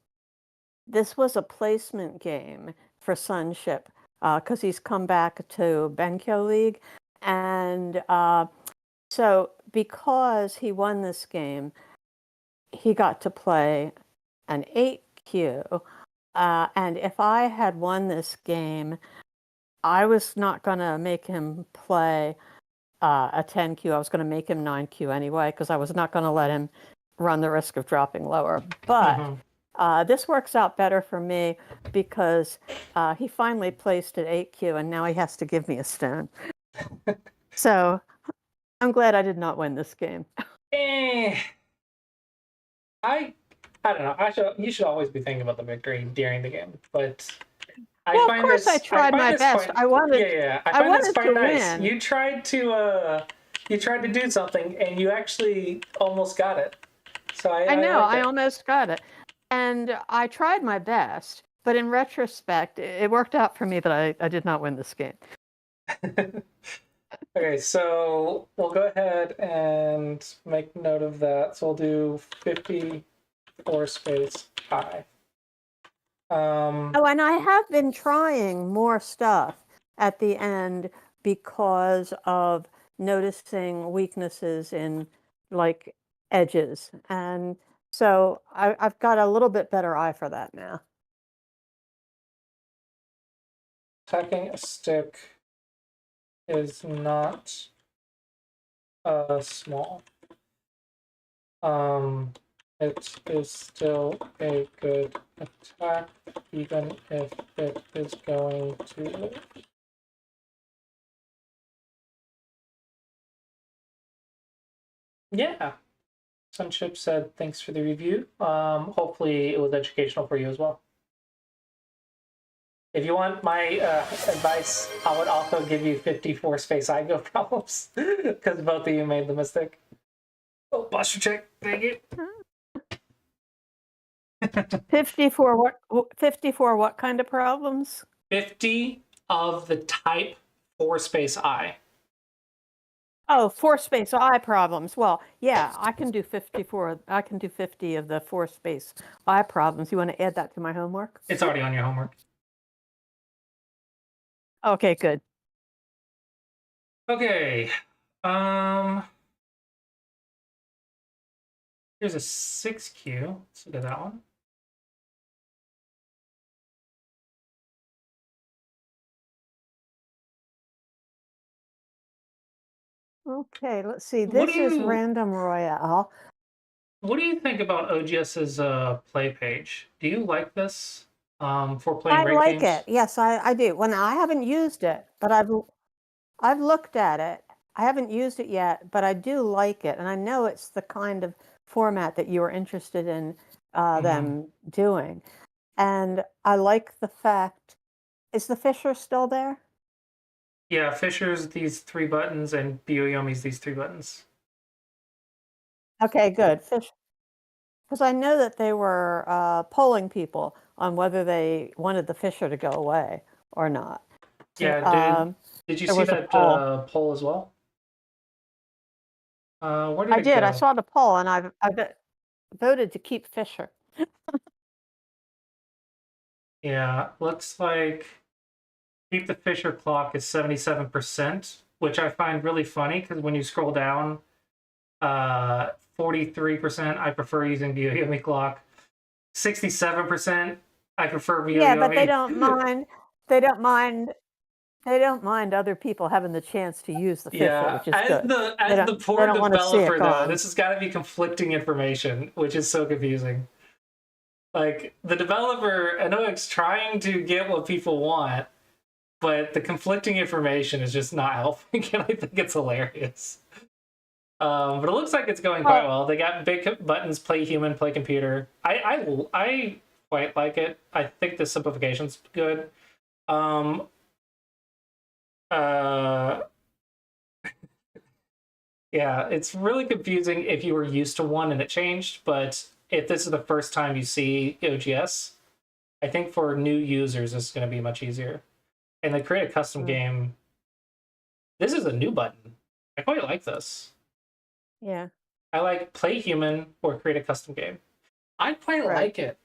this was a placement game for Sunship because he's come back to Benkyo League. And so, because he won this game, he got to play an 8Q. And if I had won this game, I was not going to make him play a 10Q. I was going to make him 9Q anyway because I was not going to let him run the risk of dropping lower. But this works out better for me because he finally placed at 8Q and now he has to give me a stone. So I'm glad I did not win this game. Eh, I don't know. You should always be thinking about the victory during the game, but Well, of course I tried my best. quite I wanted yeah. I I find this wanted quite to nice. win. You tried to do something and you actually almost got it. So I I know, like I it. almost got it. And I tried my best, but in retrospect, it worked out for me that I did not win this game. Okay, so we'll go ahead and make note of that. So we'll do 54 space I. Oh, and I have been trying more stuff at the end because of noticing weaknesses in like edges. And so I've got a little bit better eye for that now. Attacking a stick is not small. It is still a good attack, even if it is going to live. Yeah. Sunship said thanks for the review. Hopefully it was educational for you as well. If you want my advice, I would also give you 54 space IGO problems because both of you made the mistake. Oh, posture check. Thank you. 54 what kind of problems? 50 of the type 4 space I. Oh, four space I problems. Well, yeah, I can do 54. I can do 50 of the four space I problems. You want to add that to my homework? It's already on your homework. Okay, good. Okay. Here's a 6Q. Let's look at that one. Okay, let's see. What This do is you Random Royale. What do you think about OGS's play page? Do you like this? for playing I rate like games. it. Yes, I do. When I haven't used it, but I've looked at it. I haven't used it yet, but I do like it, and I know it's the kind of format that you are interested in Hmm. them doing. And I like the fact, is the Fisher still there? Yeah, Fisher's these 3 buttons and Byoyomi's these 3 buttons. Okay, good. Fish, because I know that they were polling people on whether they wanted the Fisher to go away or not. So, Yeah, did you there see was a that poll. poll as well? Where did I it did. I go? saw the poll, and voted to keep Fisher. Yeah, looks like keep the Fisher clock is 77%, which I find really funny because when you scroll down, 43% I prefer using Byoyomi clock. 67% I prefer Yeah, but they Byoyomi. don't mind. They don't mind. They don't mind other people having the chance to use the Fisher, Yeah, which is good. as the They poor don't want to see it developer though, gone. this has got to be conflicting information, which is so confusing. Like the developer, I know it's trying to get what people want, but the conflicting information is just not helping, and I think it's hilarious. But it looks like it's going quite Well, well. They got big buttons: play human, play computer. I quite like it. I think the simplification's good. Um, uh, yeah, it's really confusing if you were used to one and it changed, but if this is the first time you see OGS, I think for new users, it's going to be much easier. And they create a custom mm, game. This is a new button. I quite like this. yeah, I like play human or create a custom game. I quite right. like it.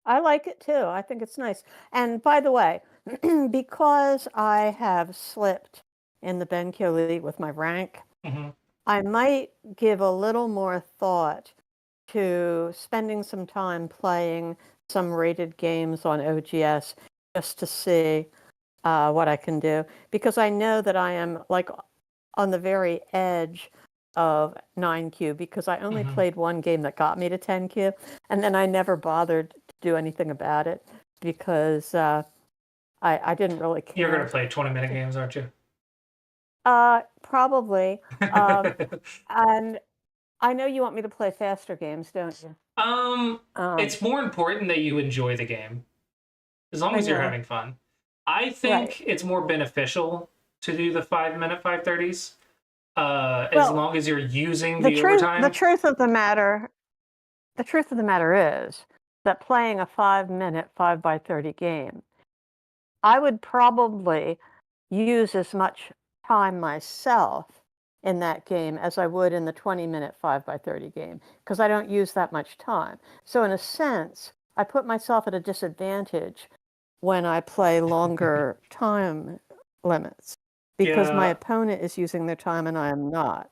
I like it too. I think it's nice. And by the way, because I have slipped in the Benkyo League with my rank, Hmm. I might give a little more thought to spending some time playing some rated games on OGS just to see what I can do. Because I know that I am like on the very edge of 9Q because I only Hmm. played one game that got me to 10Q, and then I never bothered to do anything about it because I didn't really You're going to care. play 20-minute games, aren't you? Probably. And I know you want me to play faster games, don't you? um, Um, it's more important that you enjoy the game as long I as you're know. having fun. I Right. think it's more beneficial to do the 5 minute 530s as Well, long as you're using the overtime. the truth of the matter is that playing a 5 minute 5 by 30 game, I would probably use as much time myself in that game as I would in the 20 minute 5 by 30 game because I don't use that much time. So in a sense, I put myself at a disadvantage when I play longer time limits because my Yeah, opponent is using their time and I am not,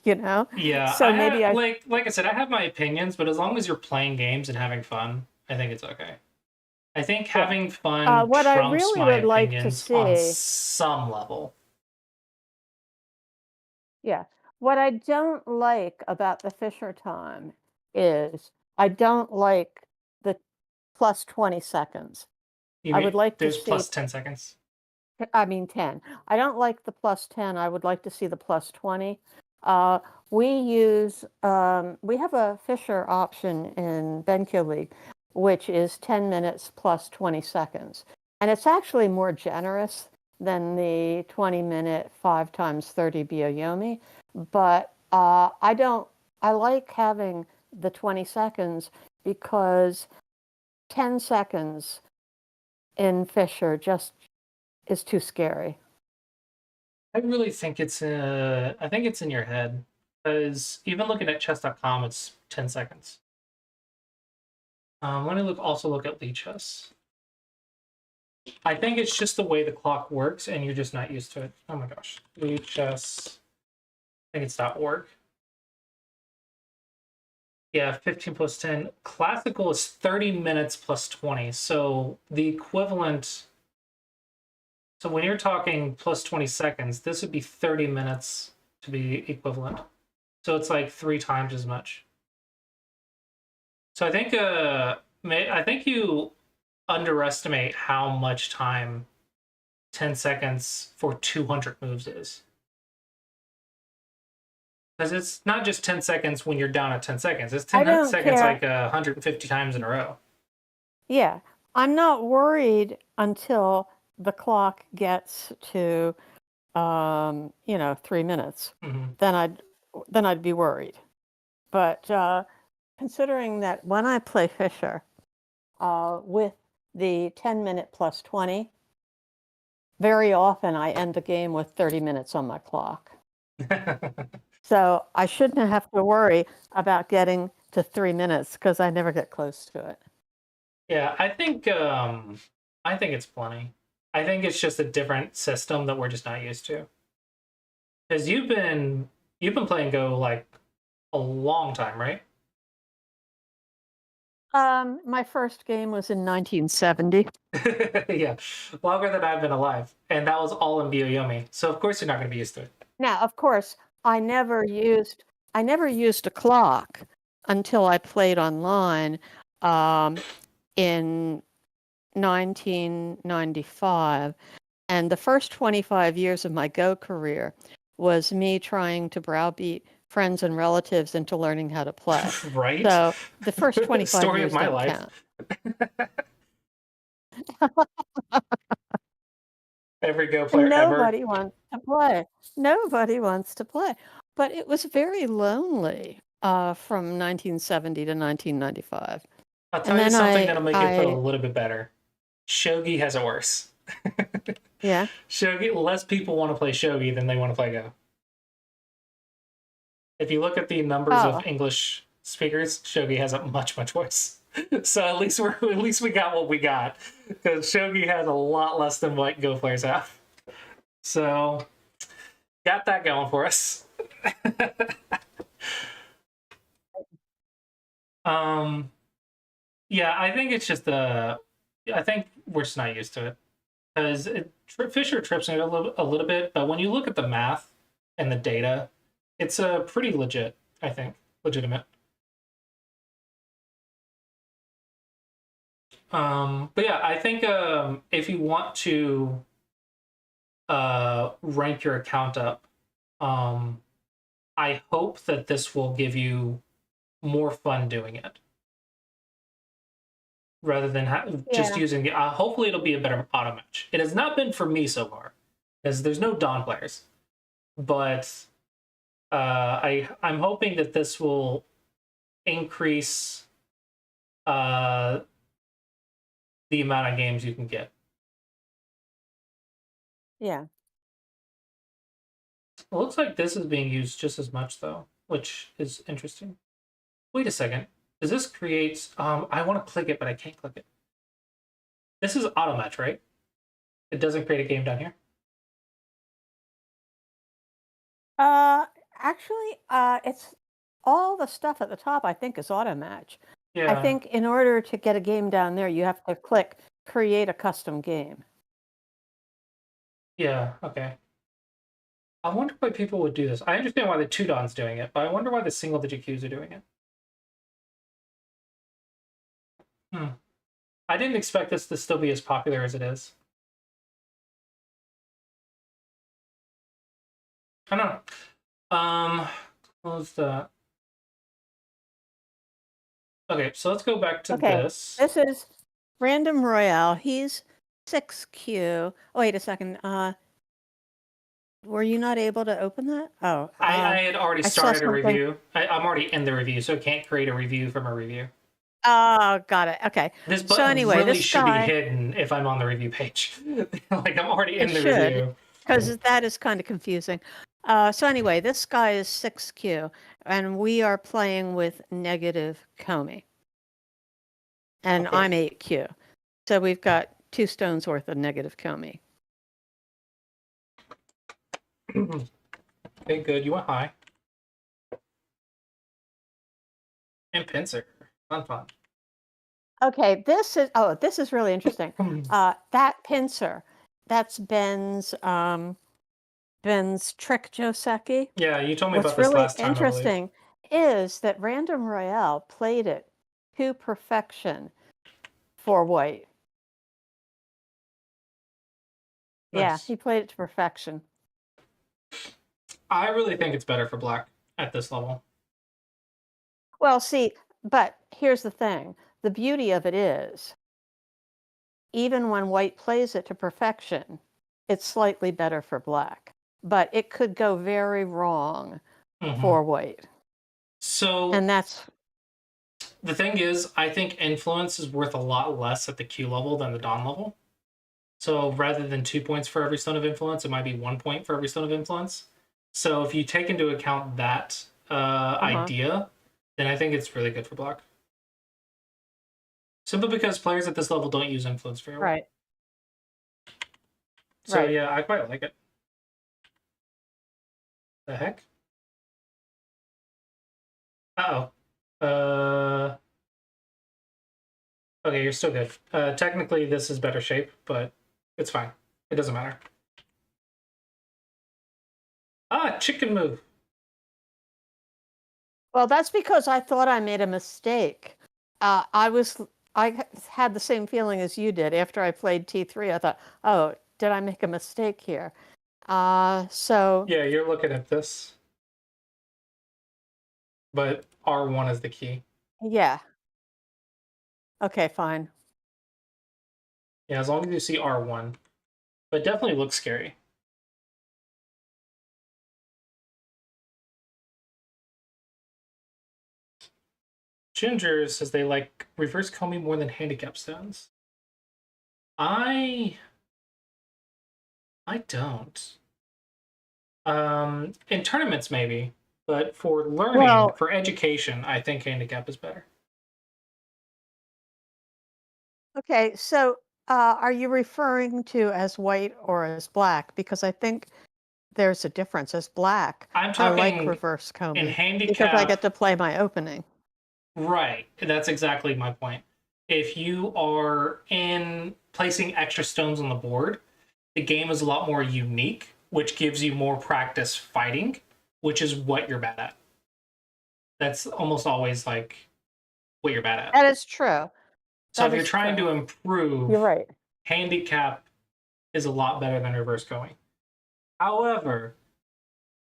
you know? yeah. So I have maybe I, like I said, I have my opinions, but as long as you're playing games and having fun, I think it's okay. I think yeah. having fun What I trumps really my would like to opinions on see, some level. yeah, what I don't like about the Fisher time is I don't like the plus 20 seconds. You I mean would like to there's see, plus 10 seconds? I mean 10. I don't like the plus 10. I would like to see the plus 20. Uh, we have a Fisher option in BenQ League, which is 10 minutes plus 20 seconds. And it's actually more generous than the 20-minute 5 times 30 Byoyomi. But I like having the 20 seconds because 10 seconds in Fisher just is too scary. I really think I think it's in your head because even looking at chess.com, it's 10 seconds. Let me also look at Lichess. I think it's just the way the clock works, and you're just not used to it. Oh my gosh, Lichess. I think it's .org. Yeah, 15 plus 10. Classical is 30 minutes plus 20. So the equivalent. So when you're talking plus 20 seconds, this would be 30 minutes to be equivalent. So it's like 3 times as much. So I think I think you underestimate how much time 10 seconds for 200 moves is. Because it's not just 10 seconds when you're down at 10 seconds. It's I 10 don't seconds care. like 150 times in a row. Yeah, I'm not worried until the clock gets to, 3 minutes. Mm-hmm. Then I'd be worried. But considering that when I play Fisher with the 10-minute plus 20, very often I end the game with 30 minutes on my clock. So I shouldn't have to worry about getting to 3 minutes because I never get close to it. Yeah, I think it's plenty. I think it's just a different system that we're just not used to. Because you've been playing Go like a long time, right? My first game was in 1970. Yeah, longer than I've been alive, and that was all in Byoyomi. So of course you're not going to be used to it. Now, of course, I never used a clock until I played online in 1995, and the first 25 years of my Go career was me trying to browbeat friends and relatives into learning how to play. Right? So the first 25 Story years of my don't life. count. Every Go player Nobody ever. wants to play. Nobody wants to play. But it was very lonely from 1970 to 1995. I'll tell And you then something that'll make it feel a little bit better. Shogi has it worse. Yeah. Shogi, less people want to play Shogi than they want to play Go. If you look at the numbers Oh, of English speakers, Shogi has it much, much worse. So at least we got what we got, because Shogi has a lot less than what Go players have. So got that going for us. Yeah, I think it's just I think we're just not used to it, because Fisher trips me a little bit, but when you look at the math and the data, it's pretty legit. I think legitimate. But yeah, I think if you want to rank your account up, I hope that this will give you more fun doing it rather than just yeah. using the. Hopefully, it'll be a better auto match. It has not been for me so far, because there's no Dawn players, but I'm hoping that this will increase the amount of games you can get. Yeah. It looks like this is being used just as much though, which is interesting. Wait a second. Does this create? I want to click it, but I can't click it. This is auto match, right? It doesn't create a game down here. Actually, it's all the stuff at the top, I think, is auto match. I Yeah. think in order to get a game down there, you have to click create a custom game. Yeah. Okay. I wonder why people would do this. I understand why the two Don's doing it, but I wonder why the single digit Qs are doing it. I didn't expect this to still be as popular as it is. I don't know. Close that. Okay, so let's go back to Okay, this. this is Random Royale. He's 6Q. Oh, wait a second. Were you not able to open that? Oh, I had already I saw started a something. review. I'm already in the review, so I can't create a review from a review. Oh, got it. Okay. This So button anyway, really this should guy, be hidden if I'm on the review page. Like I'm already in it the should, review. because that is kind of confusing. So anyway, this guy is 6Q, and we are playing with negative Comey. And Okay. I'm 8Q. So we've got 2 stones worth of negative Comey. Okay, good. You went high. And pincer. Fun. Okay, this is really interesting. That pincer, that's Ben's trick Joseki. Yeah, you told me What's about this really last time, I believe. interesting is that Random Royale played it to perfection for white. Yeah, Nice. he played it to perfection. I really think it's better for black at this level. Well, see, but here's the thing. The beauty of it is, even when white plays it to perfection, it's slightly better for black. But it could go very wrong for white. So And that's the thing is, I think influence is worth a lot less at the Q level than the Dawn level. So rather than 2 points for every stone of influence, it might be 1 point for every stone of influence. So if you take into account that idea, then I think it's really good for black. Simply because players at this level don't use influence very well. right. So Right. yeah, I quite like it. The heck? Uh-oh. Okay, you're still good. Technically, this is better shape, but it's fine. It doesn't matter. Ah, chicken move. Well, that's because I thought I made a mistake. I had the same feeling as you did after I played T3. I thought, oh, did I make a mistake here? So Yeah, you're looking at this. But R1 is the key. yeah. Okay, fine. Yeah, as long as you see R1. But it definitely looks scary. Ginger says they like reverse Comey more than handicap stones. I don't. In tournaments maybe, but for learning, Well- for education, I think handicap is better. Okay, so are you referring to as white or as black? Because I think there's a difference. As black, I'm I like talking reverse in Comey handicap. because I get to play my opening. Right. That's exactly my point. If you are in placing extra stones on the board, the game is a lot more unique, which gives you more practice fighting, which is what you're bad at. That's almost always like what you're bad at. That is true. So That if you're is trying true. to improve, You're right. handicap is a lot better than reverse Comey. However,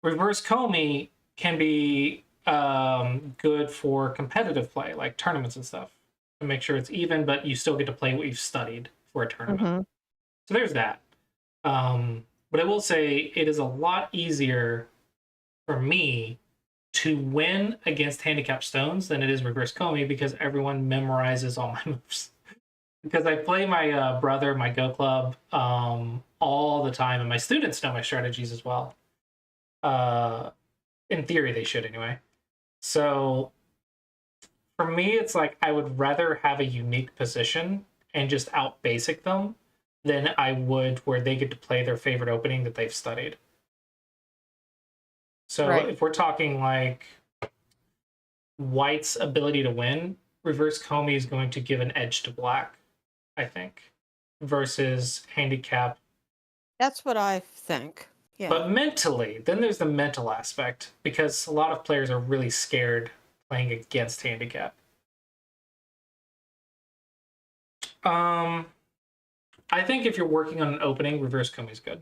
reverse Comey can be good for competitive play, like tournaments and stuff, to make sure it's even, but you still get to play what you've studied for a tournament. So there's that. But I will say it is a lot easier for me to win against handicap stones than it is reverse Comey because everyone memorizes all my moves. Because I play my brother, my Go Club, all the time, and my students know my strategies as well. In theory, they should anyway. So for me, it's like I would rather have a unique position and just out basic them than I would where they get to play their favorite opening that they've studied. So if we're talking like white's ability to win, reverse Comey is going to give an edge to black, I think, versus handicap. That's what I think. Yeah. But mentally, then there's the mental aspect because a lot of players are really scared playing against handicap. I think if you're working on an opening, reverse Comey is good.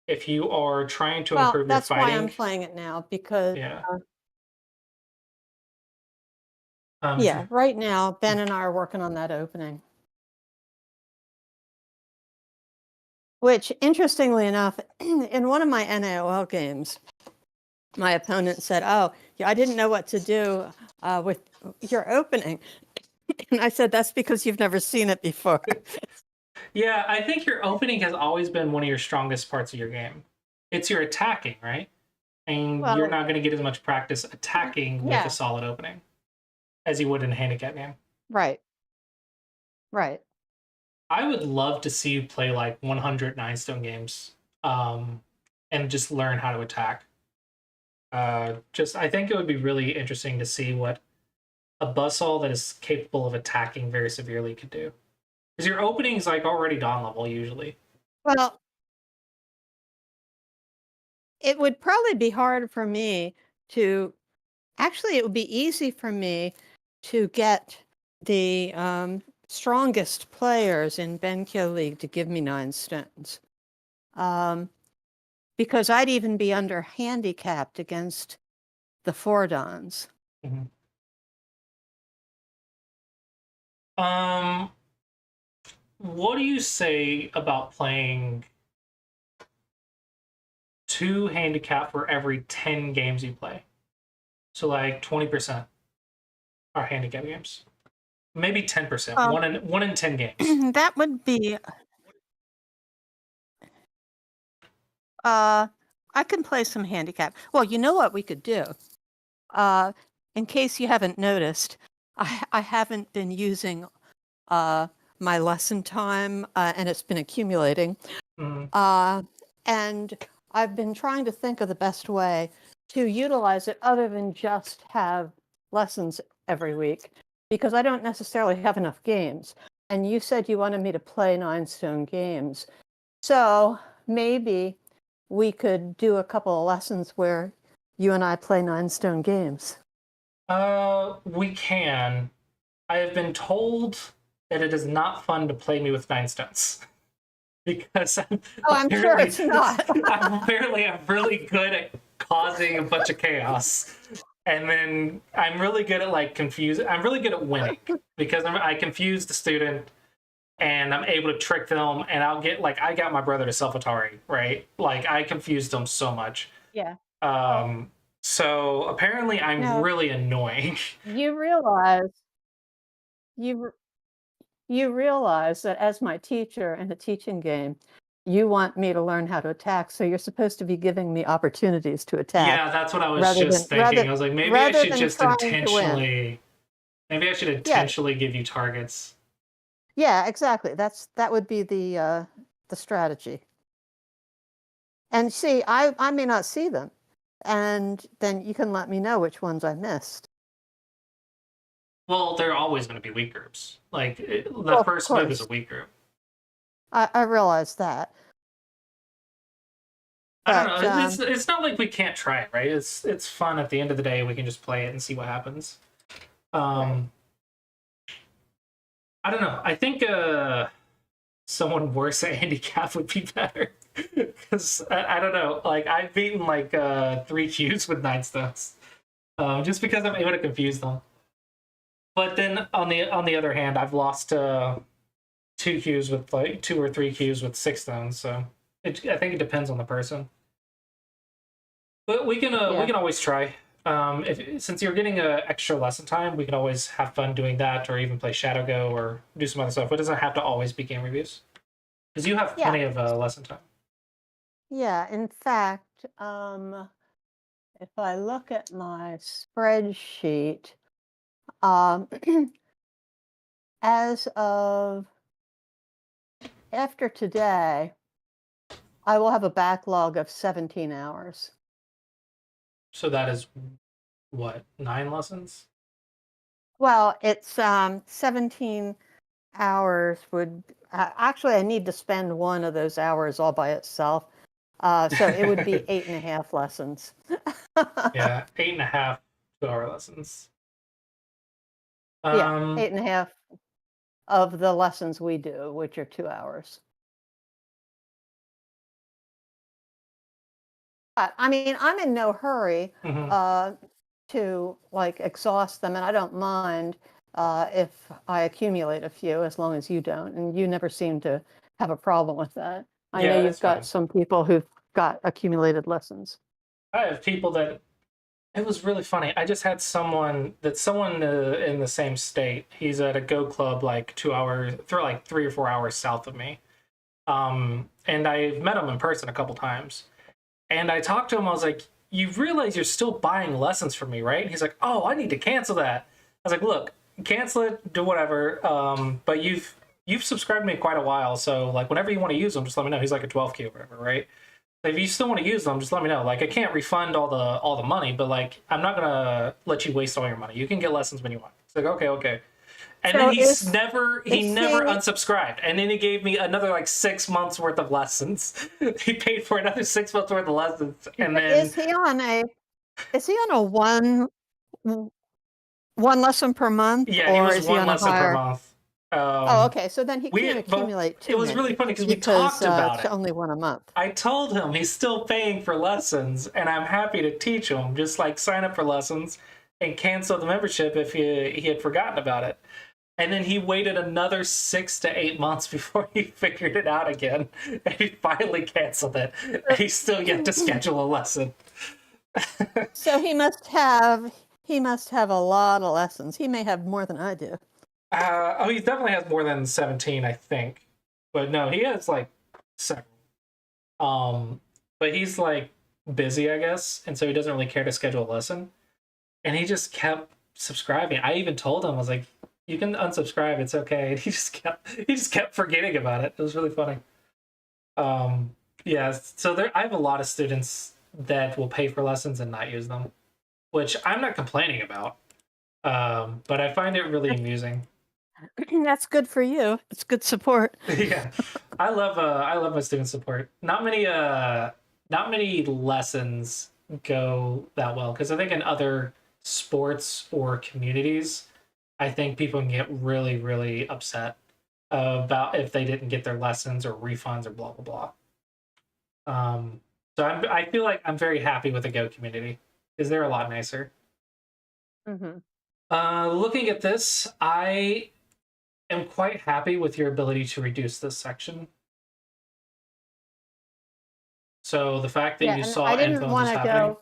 If you are trying to improve your that's fighting, why I'm playing it now because yeah. yeah, right now Ben and I are working on that opening. Which, interestingly enough, in one of my NAOL games, my opponent said, "Oh, yeah, I didn't know what to do with your opening," and I said, "That's because you've never seen it before." Yeah, I think your opening has always been one of your strongest parts of your game. It's your attacking, right? And you're not going to get as much practice attacking with a solid opening as you would in a handicap game. Right. Right. I would love to see you play like 100 Nine Stone games and just learn how to attack. I think it would be really interesting to see what a buzzsaw that is capable of attacking very severely could do. Because your opening is like already Dawn level usually. Well, it would probably be hard for me to. Actually, it would be easy for me to get the strongest players in Benkyo League to give me 9 stones. Because I'd even be under handicapped against the Fordons. Mhm. What do you say about playing 2 handicap for every 10 games you play? So like 20% are handicap games. Maybe 10%. One in 10 games. That would be I can play some handicap. Well, you know what we could do? In case you haven't noticed, I haven't been using my lesson time, and it's been accumulating. And I've been trying to think of the best way to utilize it other than just have lessons every week, because I don't necessarily have enough games. And you said you wanted me to play 9 stone games. So maybe we could do a couple of lessons where you and I play 9 stone games. We can. I have been told that it is not fun to play me with 9 stones. Because I'm sure it's not. I'm really good at causing a bunch of chaos. And then I'm really good at I'm really good at winning because I confuse the student and I'm able to trick them, and I'll get I got my brother to self-Atari, right? Like I confused them so much. Yeah. So apparently I'm really annoying. You realize that as my teacher in a teaching game, you want me to learn how to attack, so you're supposed to be giving me opportunities to attack. Yeah, that's what I was just thinking. I was like, maybe I should just intentionally give you targets. Yeah, exactly. That would be the strategy. And see, I may not see them, and then you can let me know which ones I missed. Well, there are always going to be weak groups. The first move is a weak group. I realize that. I don't know. It's not like we can't try it, right? It's fun. At the end of the day, we can just play it and see what happens. Right. I don't know. I think someone worse at handicap would be better. Because I don't know. I've beaten 3 Qs with 9 stones, just because I'm able to confuse them. But then on the other hand, I've lost 2 Qs with 2 or 3 Qs with 6 stones. So I think it depends on the person. But we can always try. Since you're getting extra lesson time, we can always have fun doing that, or even play Shadow Go or do some other stuff. It doesn't have to always be game reviews, because you have plenty of lesson time. Yeah, in fact, if I look at my spreadsheet, as of after today, I will have a backlog of 17 hours. So that is what, 9 lessons? Well, it's 17 hours would actually I need to spend one of those hours all by itself. So it would be 8.5 lessons. Yeah, 8.5 2-hour lessons. Yeah, 8.5 of the lessons we do, which are 2 hours. I mean, I'm in no hurry to exhaust them, and I don't mind if I accumulate a few, as long as you don't, and you never seem to have a problem with that. I know you've got some people who've got accumulated lessons. I have people that, it was really funny. I just had someone in the same state. He's at a Go club 2 hours, 3 or 4 hours south of me. And I've met him in person a couple times. And I talked to him, I was like, you realize you're still buying lessons from me, right? And he's like, oh, I need to cancel that. I was like, look, cancel it, do whatever. But you've subscribed to me quite a while, so whenever you want to use them, just let me know. He's like a 12Q or whatever, right? If you still want to use them, just let me know. I can't refund all the money, but I'm not gonna let you waste all your money. You can get lessons when you want. It's like, okay. And so then he never unsubscribed. And then he gave me another 6 months worth of lessons. He paid for another 6 months worth of lessons. And then is he on a one lesson per month? Yeah, he was one lesson per month. Oh, okay. So then he can't But accumulate it too was really many funny because we because talked about it's it. only one a month. I told him he's still paying for lessons, and I'm happy to teach him. Just like sign up for lessons and cancel the membership if he had forgotten about it. And then he waited another 6 to 8 months before he figured it out again, and he finally canceled it. And he's still yet to schedule a lesson. So he must have a lot of lessons. He may have more than I do. Oh, he definitely has more than 17, I think. But no, he has like several. But he's like busy, I guess, and so he doesn't really care to schedule a lesson. And he just kept subscribing. I even told him, I was like, "You can unsubscribe. It's okay." And he just kept forgetting about it. It was really funny. Yeah. So I have a lot of students that will pay for lessons and not use them, which I'm not complaining about. But I find it really amusing. That's good for you. It's good support. Yeah, I love my student support. Not many lessons go that well because I think in other sports or communities, I think people can get really upset about if they didn't get their lessons or refunds or blah blah blah. So I feel like I'm very happy with the Go community because they're a lot nicer. Hmm. Looking at this, I am quite happy with your ability to reduce this section. So the fact that Yeah, you and saw influencers happening,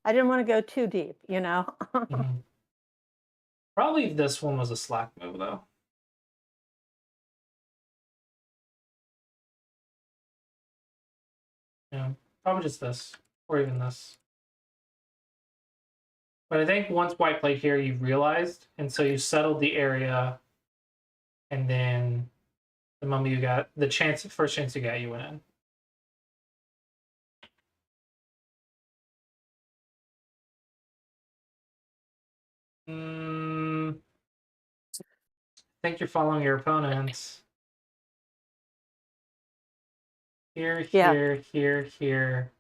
I didn't want to go too deep, you know. mhm. Probably this one was a Slack move though. Yeah, probably just this or even this. But I think once white played here, you realized, and so you settled the area, and then the moment you got the first chance you got, you went in. I think you're following your opponents. Here, Yeah, here, here, here.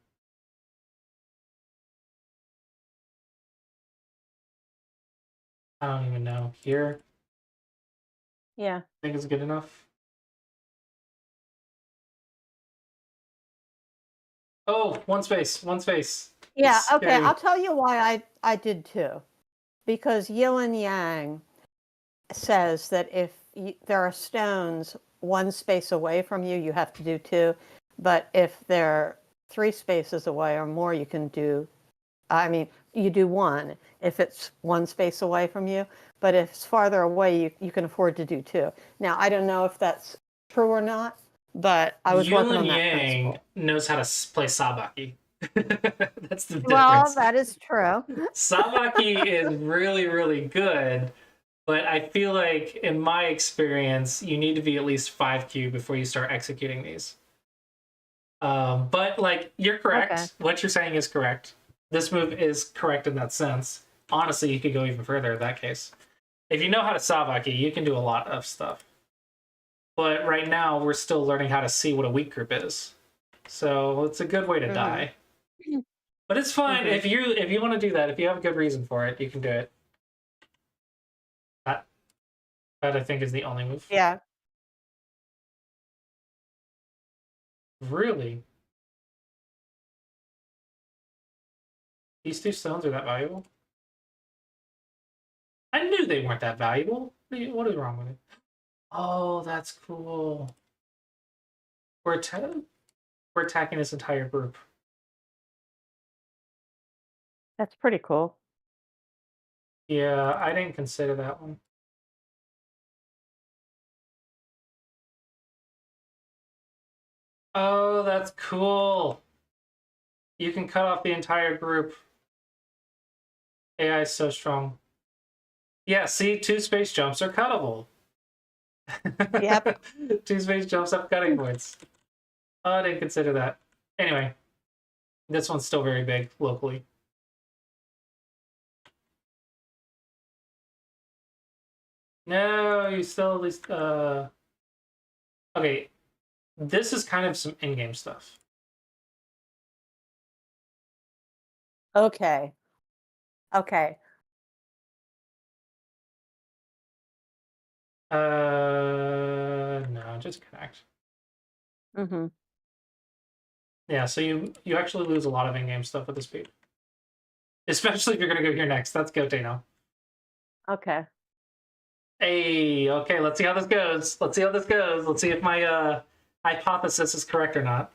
I don't even know. Here, yeah, I think is good enough. Oh, one space, one space. yeah. It's Okay, I'll scary. tell you why I did too, because Yin Yang says that if there are stones one space away from you, you have to do two. But if they're 3 spaces away or more, you can do, I mean, you do one if it's one space away from you. But if it's farther away, you can afford to do two. Now, I don't know if that's true or not, but I was working Yulin on that Yang principle. knows how to play sabaki. That's the Well, difference. that is true. Sabaki is really good, but I feel like in my experience, you need to be at least 5Q before you start executing these. But like you're Okay. correct. What you're saying is correct. This move is correct in that sense. Honestly, you could go even further in that case. If you know how to sabaki, you can do a lot of stuff. But right now, we're still learning how to see what a weak group is. So it's a good way to Mm-hmm. die. But it's fine Mm-hmm. if you want to do that. If you have a good reason for it, you can do it. That that I think is the only move. Yeah. Really, these two stones are that valuable? I knew they weren't that valuable. What is wrong with it? Oh, that's cool. We're we're attacking this entire group. That's pretty cool. Yeah, I didn't consider that one. Oh, that's cool. You can cut off the entire group. AI is so strong. Yeah, see, two space jumps are cuttable. Yep. Two space jumps have cutting points. Oh, I didn't consider that. Anyway, this one's still very big locally. No, you still at least okay. This is kind of some in-game stuff. Okay. Okay. No, just connect. Mm-hmm. Yeah, so you actually lose a lot of in-game stuff with the speed. Especially if you're gonna go here next. That's go now. Okay. Hey, okay, let's see how this goes. Let's see how this goes. Let's see if my hypothesis is correct or not.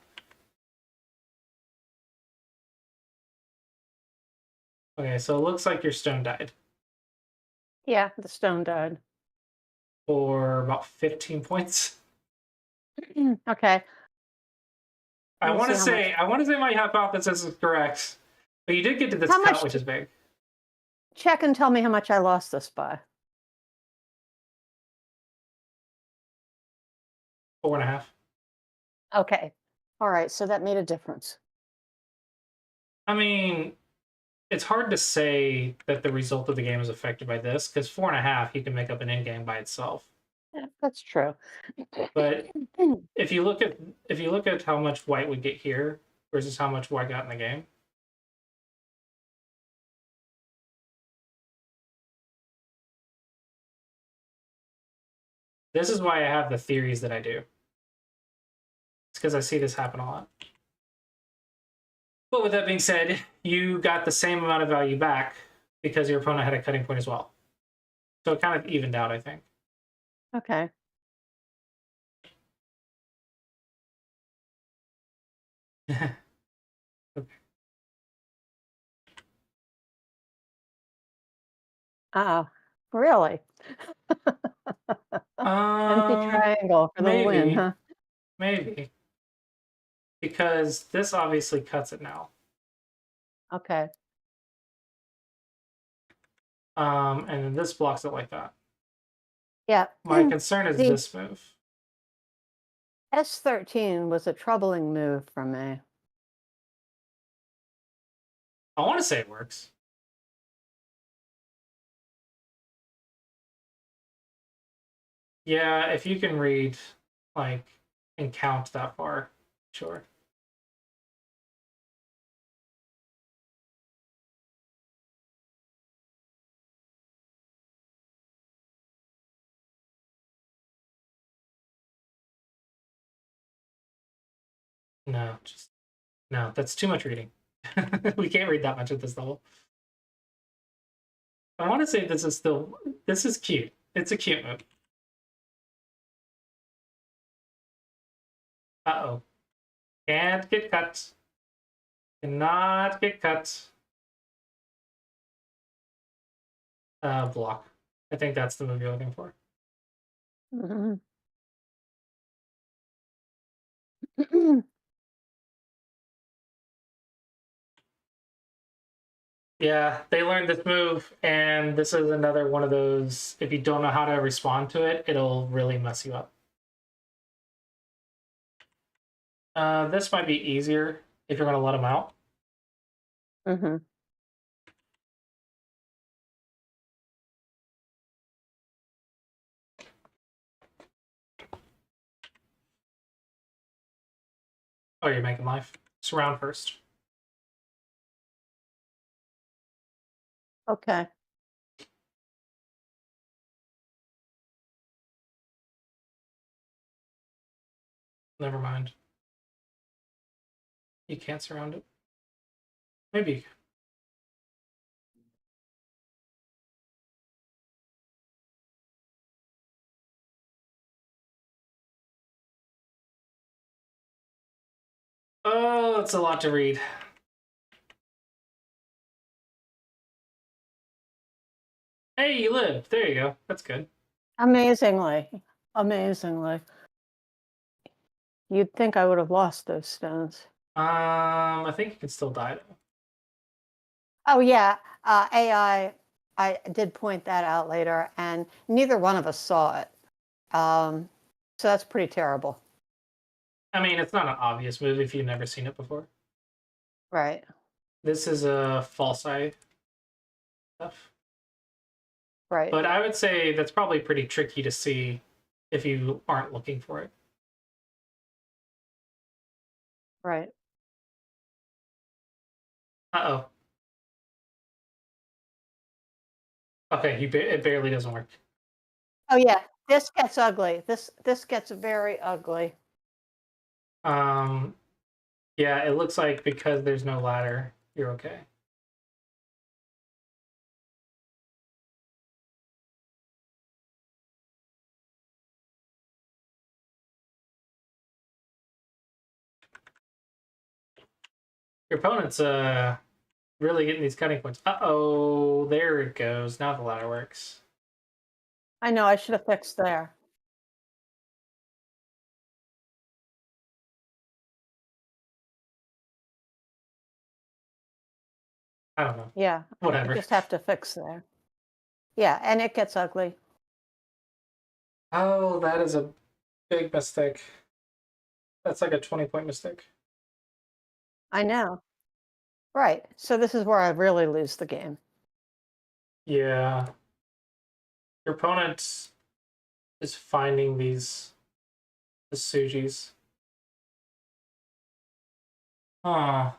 Okay, so it looks like your stone died Yeah, the stone died. for about 15 points. Okay. I Let me want see to how much. say my hypothesis is correct, but you did get to this How cut, much? which is big. Check and tell me how much I lost this by. 4.5. Okay. All right. So that made a difference. I mean, it's hard to say that the result of the game is affected by this because 4.5 you can make up an end game by itself. Yeah, that's true. But if you look at how much white would get here versus how much white got in the game, this is why I have the theories that I do. It's because I see this happen a lot. But with that being said, you got the same amount of value back because your opponent had a cutting point as well. So it kind of evened out, I think. Okay. Really? Empty triangle for the win, Maybe, huh? maybe, because this obviously cuts it now. Okay. And then this blocks it like that. Yeah. My concern is The this move. S13 was a troubling move for me. I want to say it works. Yeah, if you can read, like, and count that far, sure. No, just no. That's too much reading. We can't read that much at this level. I want to say this is cute. It's a cute move. Uh-oh. Can't get cut. Cannot get cut. Block. I think that's the move you're looking for. Mhm. Yeah, they learned this move, and this is another one of those, if you don't know how to respond to it, it'll really mess you up. This might be easier if you're going to let them out. Mm-hmm. Oh, you're making life. Surround first. Okay. Never mind. You can't surround it. Maybe. Oh, it's a lot to read. Hey, you live. There you go. That's good. Amazingly. Amazingly. You'd think I would have lost those stones. I think you can still die though. Oh, yeah. AI, I did point that out later, and neither one of us saw it. So that's pretty terrible. I mean, it's not an obvious move if you've never seen it before. Right. This is a false eye stuff. Right. But I would say that's probably pretty tricky to see if you aren't looking for it. Right. Uh-oh. Okay, it barely doesn't work. Oh, yeah. this gets ugly. This gets very ugly. Yeah, it looks like because there's no ladder, you're okay. Your opponent's really getting these cutting points. Uh-oh, there it goes. Now the ladder works. I know I should have fixed there. I don't know. Yeah, I Whatever. just have to fix there. Yeah, and it gets ugly. Oh, that is a big mistake. That's like a 20-point mistake. I know. Right. So this is where I really lose the game. Yeah. Your opponent is finding these the Sujis. Huh.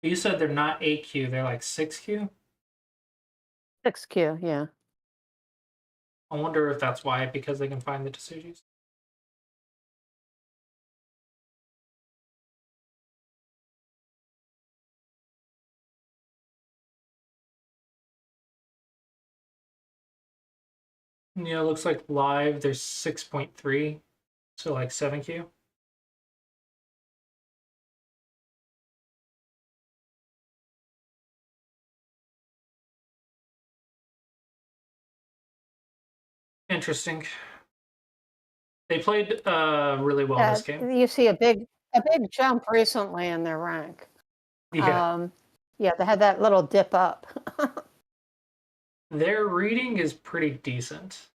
You said they're not 8Q, they're like 6Q? 6Q, yeah. I wonder if that's why, because they can find the Tsujis. Yeah, it looks like live there's 6.3, so like 7Q. Interesting. They played really well this game. You see a big jump recently in their rank. Yeah. Yeah, they had that little dip up. Their reading is pretty decent.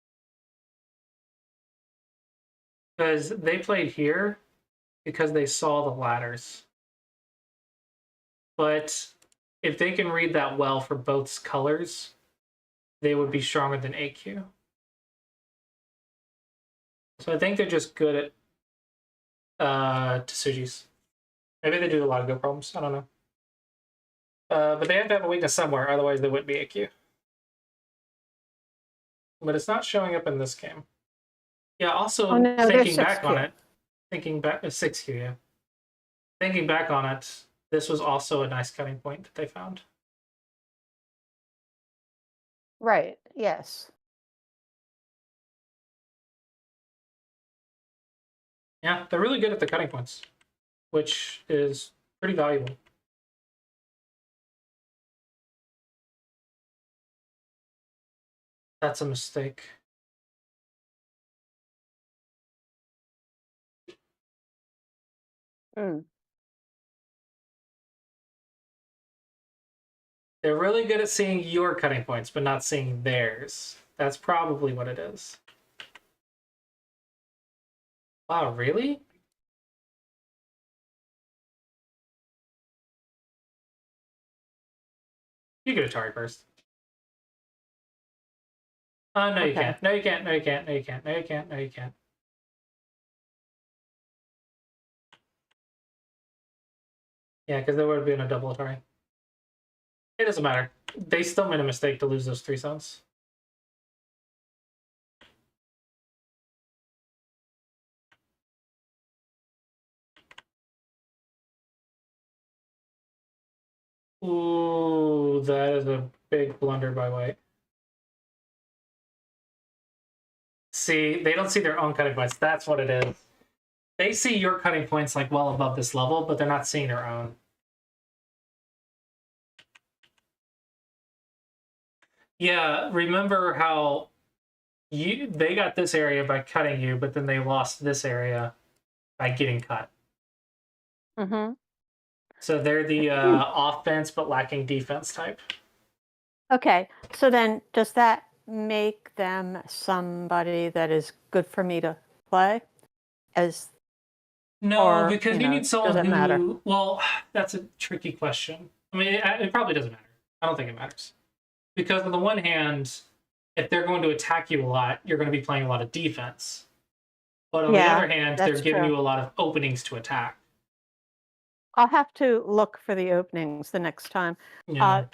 Because they played here because they saw the ladders. But if they can read that well for both colors, they would be stronger than AQ. So I think they're just good at Tsujis. Maybe they do a lot of good problems. I don't know. But they have to have a weakness somewhere, otherwise they wouldn't be AQ. But it's not showing up in this game. Yeah, also thinking back on it, 6Q, yeah. Thinking back on it, this was also a nice cutting point that they found. Right, yes. Yeah, they're really good at the cutting points, which is pretty valuable. That's a mistake. Mm. They're really good at seeing your cutting points, but not seeing theirs. That's probably what it is. Wow, really? You get Atari first. No, okay. You can't. No, you can't. No, you can't. No, you can't. No, you can't. No, you can't. Yeah, because there would have been a double Atari. It doesn't matter. They still made a mistake to lose those 3 zones. Ooh, that is a big blunder by White. See, they don't see their own cutting points. That's what it is. They see your cutting points like well above this level, but they're not seeing their own. Yeah, remember how they got this area by cutting you, but then they lost this area by getting cut. Mm-hmm. So they're the offense but lacking defense type. Okay, so then does that make them somebody that is good for me to play? No, because you need someone who. Matter? Well, that's a tricky question. I mean, it probably doesn't matter. I don't think it matters. Because on the one hand, if they're going to attack you a lot, you're going to be playing a lot of defense. But on the other hand, they're giving you a lot of openings to attack. I'll have to look for the openings the next time. Yeah.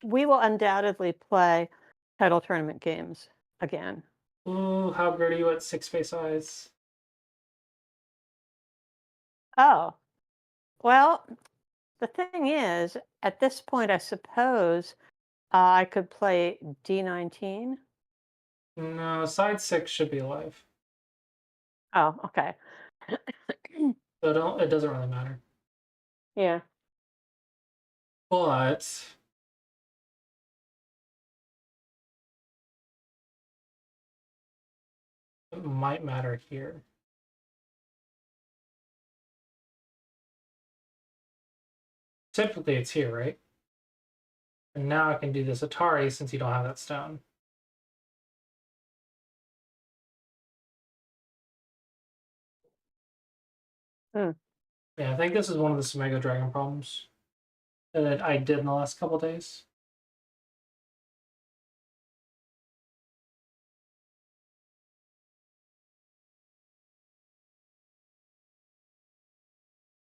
We will undoubtedly play title tournament games again. Ooh, how good are you at 6-face eyes? Oh, well, the thing is, at this point, I suppose I could play D19. No, side 6 should be alive. Oh, okay. So it doesn't really matter. Yeah. But it might matter here. Typically it's here, right? And now I can do this Atari since you don't have that stone. Hmm. Yeah, I think this is one of the Sumego Dragon problems that I did in the last couple days.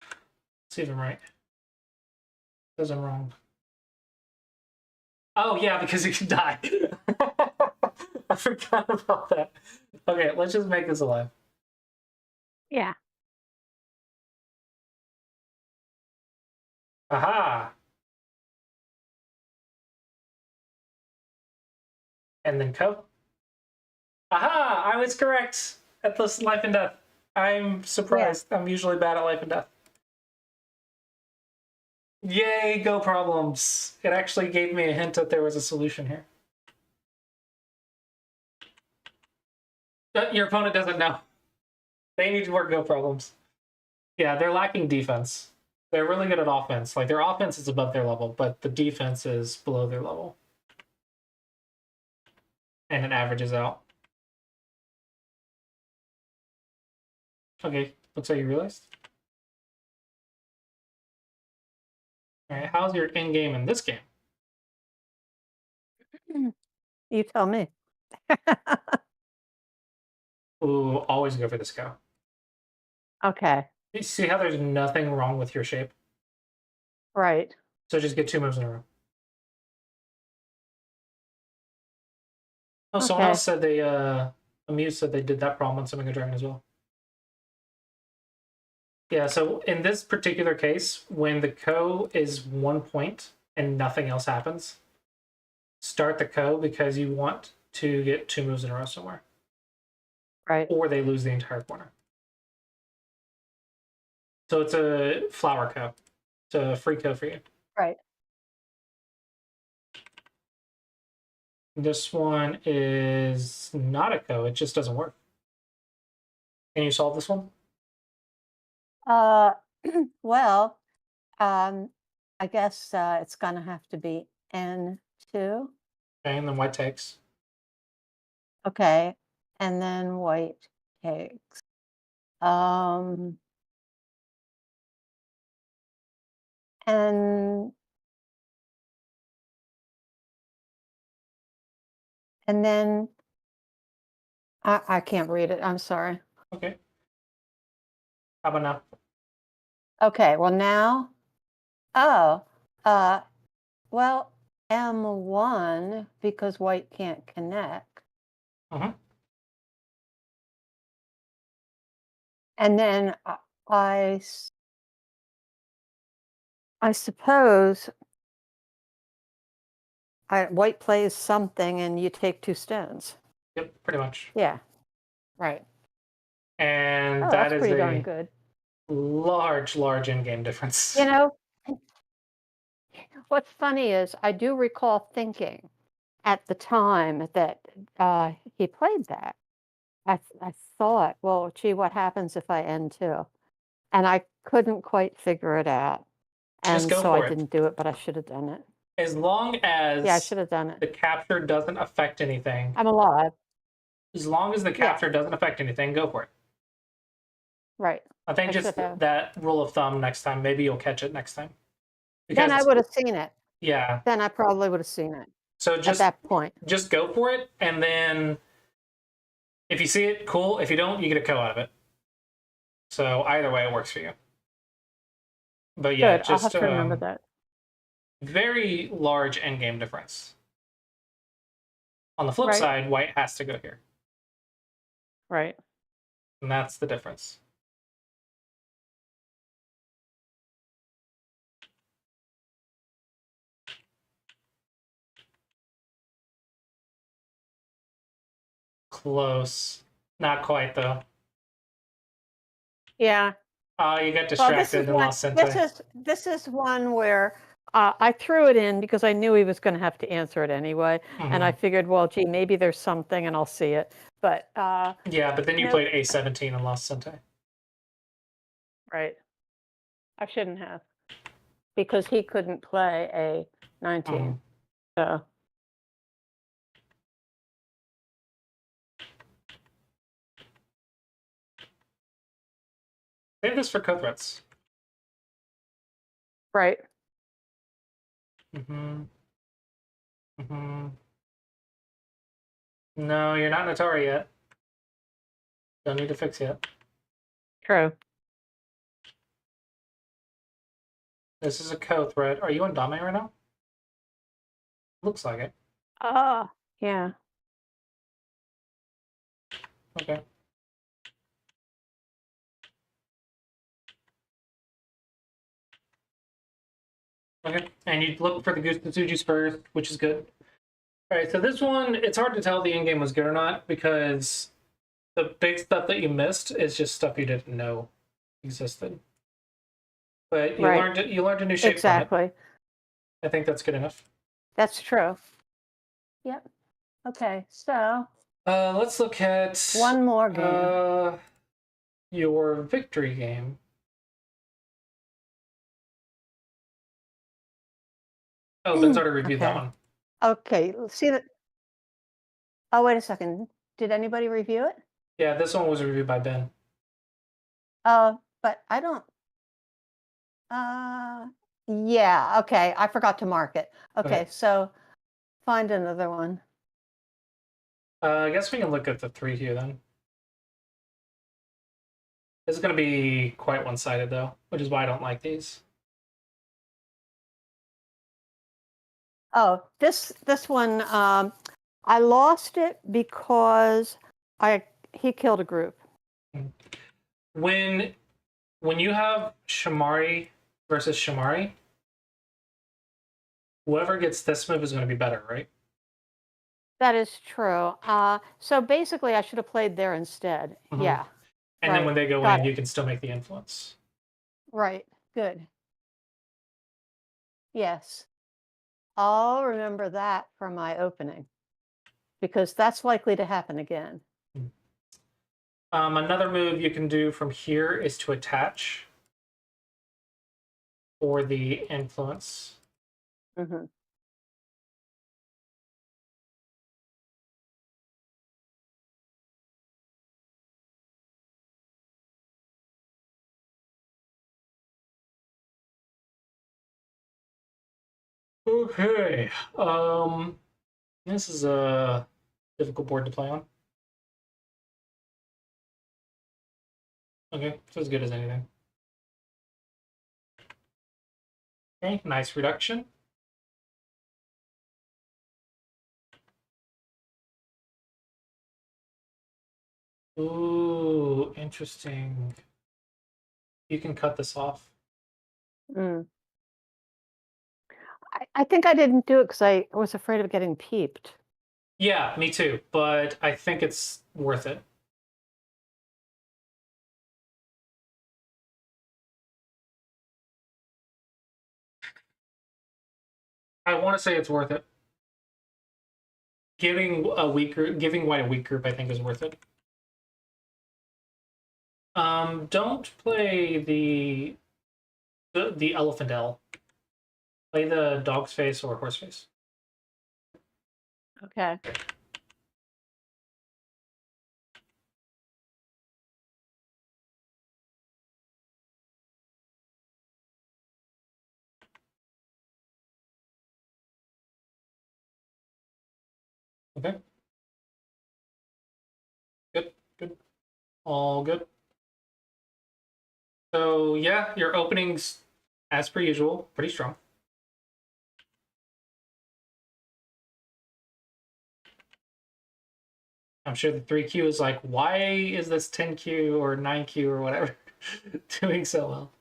Let's see if I'm right. Says I'm wrong. Oh yeah, because it can die. I forgot about that. Okay, let's just make this alive. Yeah. Aha! And then Ko. Aha! I was correct at this life and death. I'm surprised. I'm usually bad at life and death. Yay, Go problems. It actually gave me a hint that there was a solution here. Your opponent doesn't know. They need more Go problems. Yeah, they're lacking defense. They're really good at offense. Like, their offense is above their level, but the defense is below their level. And it averages out. Okay, looks like you realized. Alright, how's your end game in this game? You tell me. Ooh, always go for this Go. Okay. You see how there's nothing wrong with your shape? Right. So just get 2 moves in a row. Oh, someone Okay. else said they, Amuse said they did that problem on Summoning a Dragon as well. Yeah, so in this particular case, when the Ko is 1 point and nothing else happens, start the Ko because you want to get 2 moves in a row somewhere. Right. Or they lose the entire corner. So it's a flower Ko. It's a free Ko for you. Right. This one is not a Ko. It just doesn't work. Can you solve this one? Uh, well, I guess it's gonna have to be N2. Okay, and then white takes. Okay, and then white takes. Um, and then I can't read it. I'm sorry. Okay. How about now? Okay, well now, oh, well, M1 because white can't connect. Uh-huh. And then I suppose white plays something and you take 2 stones. Yep, pretty much. Yeah, right. And Oh, that that's is pretty darn a good. large in-game difference. You know, what's funny is I do recall thinking at the time that he played that. I thought, well, gee, what happens if I end 2? And I couldn't quite figure it out. Just And go so I for it. didn't do it, but I should have done it. As long as Yeah, I should have done it. the capture doesn't affect anything, I'm alive. as long as the Yeah. capture doesn't affect anything, go for it. Right. I think I just should have. that rule of thumb next time. Maybe you'll catch it next time. Then I would have seen it. Yeah. Then I probably would have seen it So at just that point. just go for it, and then if you see it, cool. If you don't, you get a Ko out of it. So either way, it works for you. But yeah, Good. I'll have just to remember that. very large end game difference. On the flip Right. side, white has to go here. Right. And that's the difference. Close. Not quite, though. Yeah. Oh, you got Well, distracted and lost Sente. this is one where I threw it in because I knew he was going to have to answer it anyway, and I figured, well, gee, maybe there's something, and I'll see it. But Yeah, but then you nope. played A17 and lost Sente. Right. I shouldn't have, because he couldn't play a 19. So Save this for co-threats. right. No, you're not Natari yet. Don't need to fix yet. True. This is a co-threat. Are you on Dame right now? Looks like it. Yeah. Okay. Okay, and you look for the Gustasuji Spurs, which is good. All right, so this one, it's hard to tell if the end game was good or not because the big stuff that you missed is just stuff you didn't know existed. But you Right. learned a new shape from it. Exactly. I think that's good enough. That's true. Yep. Okay, so Let's look at one more game. Your victory game. Oh, Ben's already reviewed that one. Okay, see that. Oh, wait a second. Did anybody review it? Yeah, this one was reviewed by Ben. But I don't. Yeah. Okay, I forgot to mark it. Okay, so find another one. I guess we can look at the 3 here then. This is going to be quite one-sided though, which is why I don't like these. Oh, this one, I lost it because he killed a group. When you have Shamari versus Shamari, whoever gets this move is going to be better, right? That is true. So basically, I should have played there instead. Yeah. And right. then when they go Got in, it. you can still make the influence. Right. Good. Yes. I'll remember that for my opening, because that's likely to happen again. Another move you can do from here is to attach for the influence. Mm-hmm. Okay. This is a difficult board to play on. Okay, so as good as anything. Okay, nice reduction. Ooh, interesting. You can cut this off. I think I didn't do it because I was afraid of getting peeped. Yeah, me too, but I think it's worth it. I want to say it's worth it. Giving white a weak group, I think, is worth it. Don't play the elephant L. Play the dog's face or horse face. Okay. Okay. Good, good. All good. So yeah, your openings, as per usual, pretty strong. I'm sure the 3Q is like, why is this 10Q or 9Q or whatever doing so well?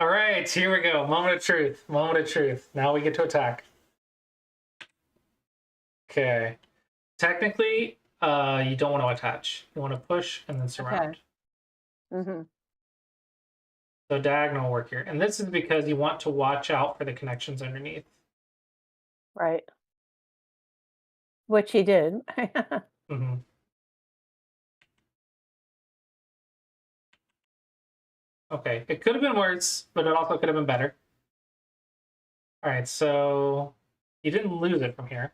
All right, here we go. Moment of truth. Moment of truth. Now we get to attack. Okay. Technically, you don't want to attach. You want to push and then surround. Mm-hmm. So diagonal work here. And this is because you want to watch out for the connections underneath. Right. Which he did. Mm-hmm. Okay, it could have been worse, but it also could have been better. All right, so you didn't lose it from here.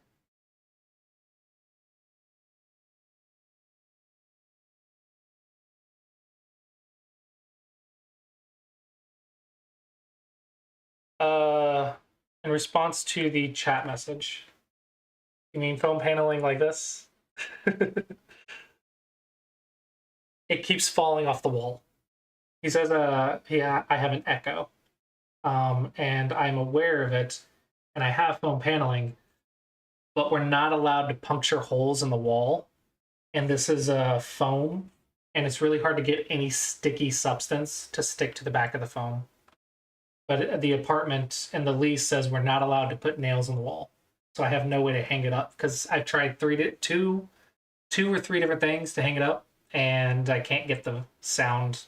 In response to the chat message, you mean foam paneling like this? It keeps falling off the wall. He says, yeah, I have an echo, and I'm aware of it, and I have foam paneling, but we're not allowed to puncture holes in the wall, and this is a foam, and it's really hard to get any sticky substance to stick to the back of the foam. But the apartment and the lease says we're not allowed to put nails in the wall, so I have no way to hang it up because I've tried two or three different things to hang it up, and I can't get the sound,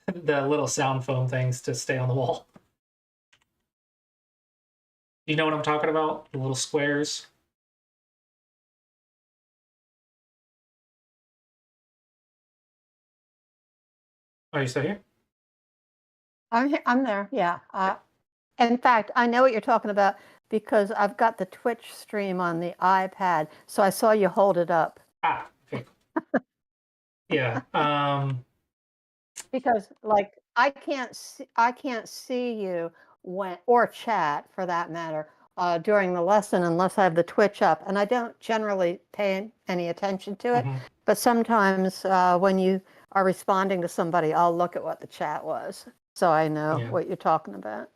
the little sound foam things to stay on the wall. Do you know what I'm talking about? The little squares. Are you still here? I'm there. Yeah. In fact, I know what you're talking about because I've got the Twitch stream on the iPad, so I saw you hold it up. Ah, okay. Yeah. Because like I can't see you when, or chat for that matter, during the lesson unless I have the Twitch up, and I don't generally pay any attention to it. Mhm. But sometimes when you are responding to somebody, I'll look at what the chat was, so I know Yeah. what you're talking about.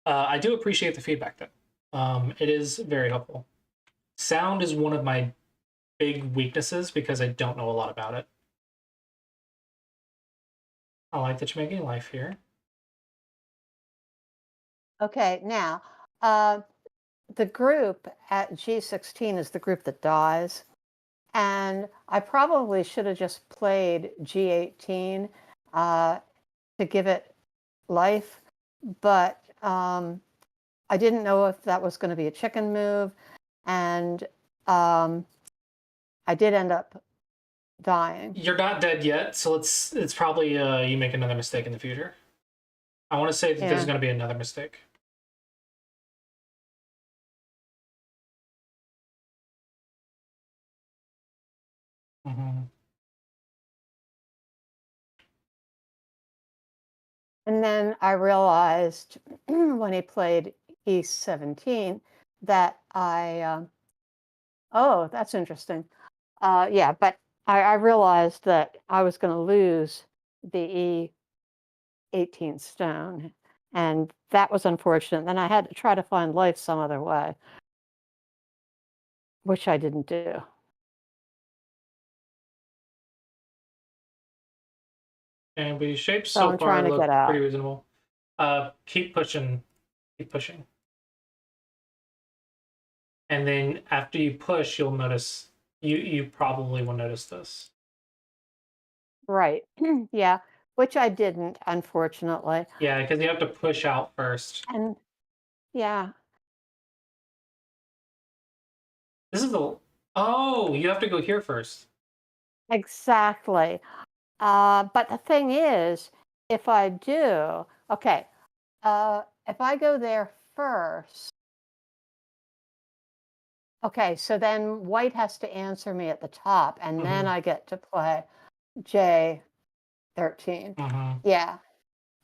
I do appreciate the feedback, though. It is very helpful. Sound is one of my big weaknesses because I don't know a lot about it. I like that you're making life here. Okay, now the group at G16 is the group that dies. And I probably should have just played G18 to give it life, but I didn't know if that was going to be a chicken move, and I did end up dying. You're not dead yet, so it's probably you make another mistake in the future. I want to say that there's Yeah. going to be another mistake. Mhm. And then I realized when he played E17 that oh, that's interesting. Yeah, but I realized that I was going to lose the E18 stone, and that was unfortunate. Then I had to try to find life some other way, which I didn't do. And the shapes So so I'm far trying to look get out. pretty reasonable. Keep pushing. Keep pushing. And then after you push, you'll notice, you probably will notice this. Right. Yeah, which I didn't, unfortunately. Yeah, because you have to push out first. And yeah, This is the, oh, you have to go here first. exactly. But the thing is, if I do, okay, if I go there first, okay, so then white has to answer me at the top, and then I get to play J13. Yeah.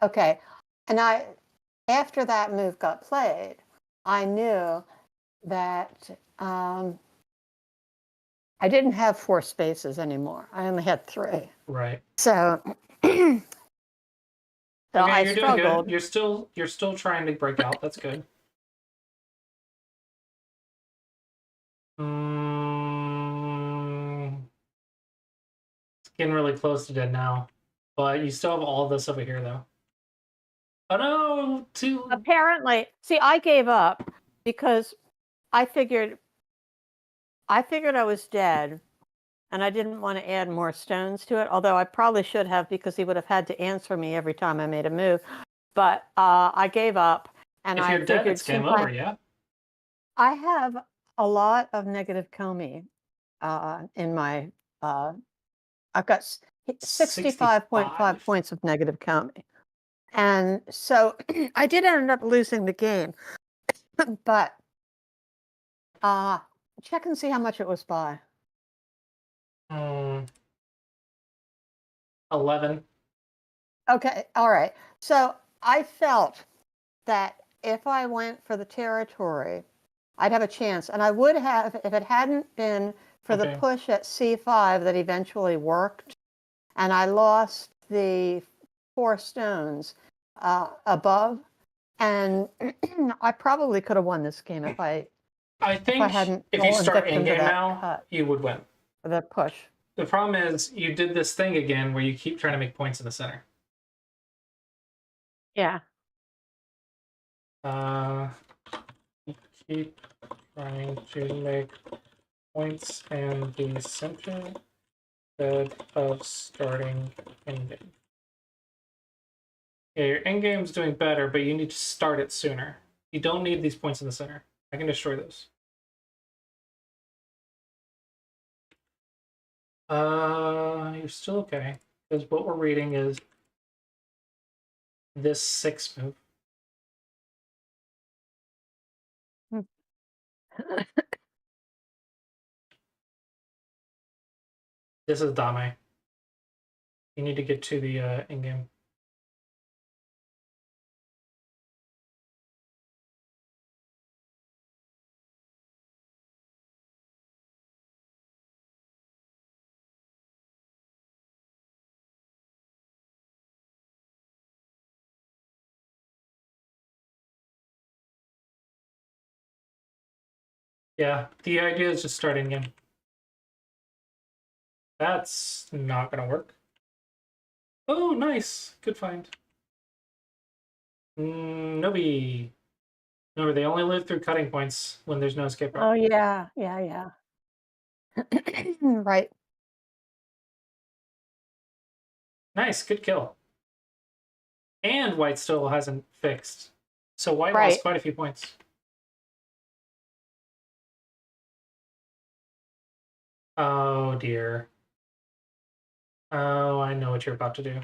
Okay. And after that move got played, I knew that I didn't have 4 spaces anymore. I only had 3. Right. So, so Okay, I you're struggled. doing good. You're still trying to break out. That's good. getting really close to dead now. But you still have all this over here, though. Oh no! Apparently, see, I gave up because I figured I was dead, and I didn't want to add more stones to it. Although I probably should have, because he would have had to answer me every time I made a move. But I gave up, and If I you're dead, figured it's game since over. Yeah. I have a lot of negative Comey in my. I've got 65.5 points of negative Comey. And so I did end up losing the game, but check and see how much it was by. 11. Okay, all right. So I felt that if I went for the territory, I'd have a chance. And I would have if it hadn't been for the push at C5 that eventually worked. And I lost the 4 stones above. And I probably could have won this game if I think if you start in game now, you would win. The push. The problem is you did this thing again where you keep trying to make points in the center. Yeah. Keep trying to make points in the center instead of starting in game. Yeah, your end game's doing better, but you need to start it sooner. You don't need these points in the center. I can destroy those. You're still okay, because what we're reading is this 6 move. This is Dame. You need to get to the end game. Yeah, the idea is just start in game. That's not gonna work. Oh, nice. Good find. Nobi. Remember, they only live through cutting points when there's no escape route. Oh, yeah. Yeah. Right. Nice. Good kill. And white still hasn't fixed. So white lost quite a few points. Oh, dear. Oh, I know what you're about to do.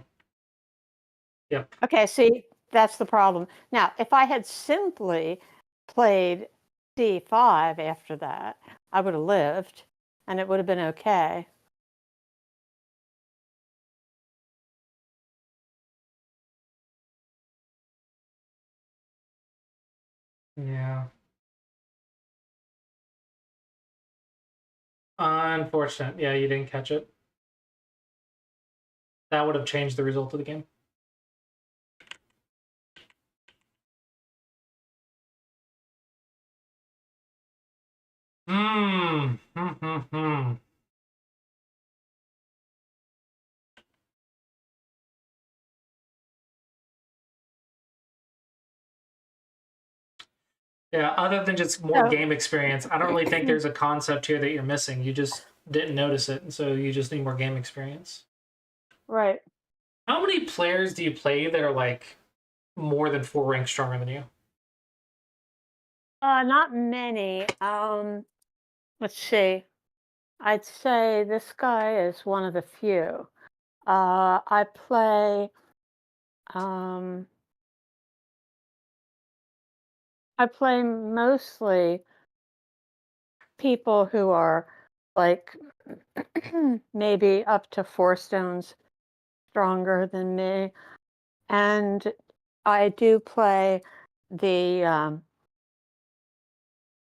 Yep. Okay, see, that's the problem. Now, if I had simply played D5 after that, I would have lived, and it would have been okay. Yeah. Unfortunate. Yeah, you didn't catch it. That would have changed the result of the game. Yeah, other than just more game experience, I don't really think there's a concept here that you're missing. You just didn't notice it, and so you just need more game experience. Right. How many players do you play that are like more than 4 ranks stronger than you? Not many. Let's see. I'd say this guy is one of the few. I play mostly people who are like maybe up to 4 stones stronger than me. And I do play the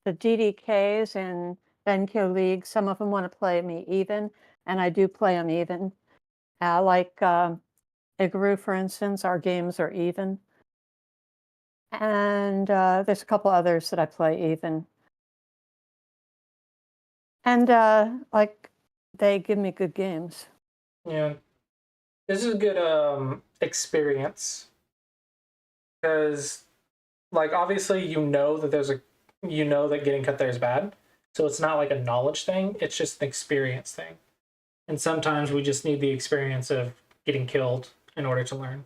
DDKs in Benkyo League. Some of them want to play me even, and I do play them even. Like Igaru, for instance, our games are even. And there's a couple others that I play even. And like they give me good games. Yeah, this is a good experience because, like, obviously you know that getting cut there is bad, so it's not like a knowledge thing. It's just an experience thing, and sometimes we just need the experience of getting killed in order to learn.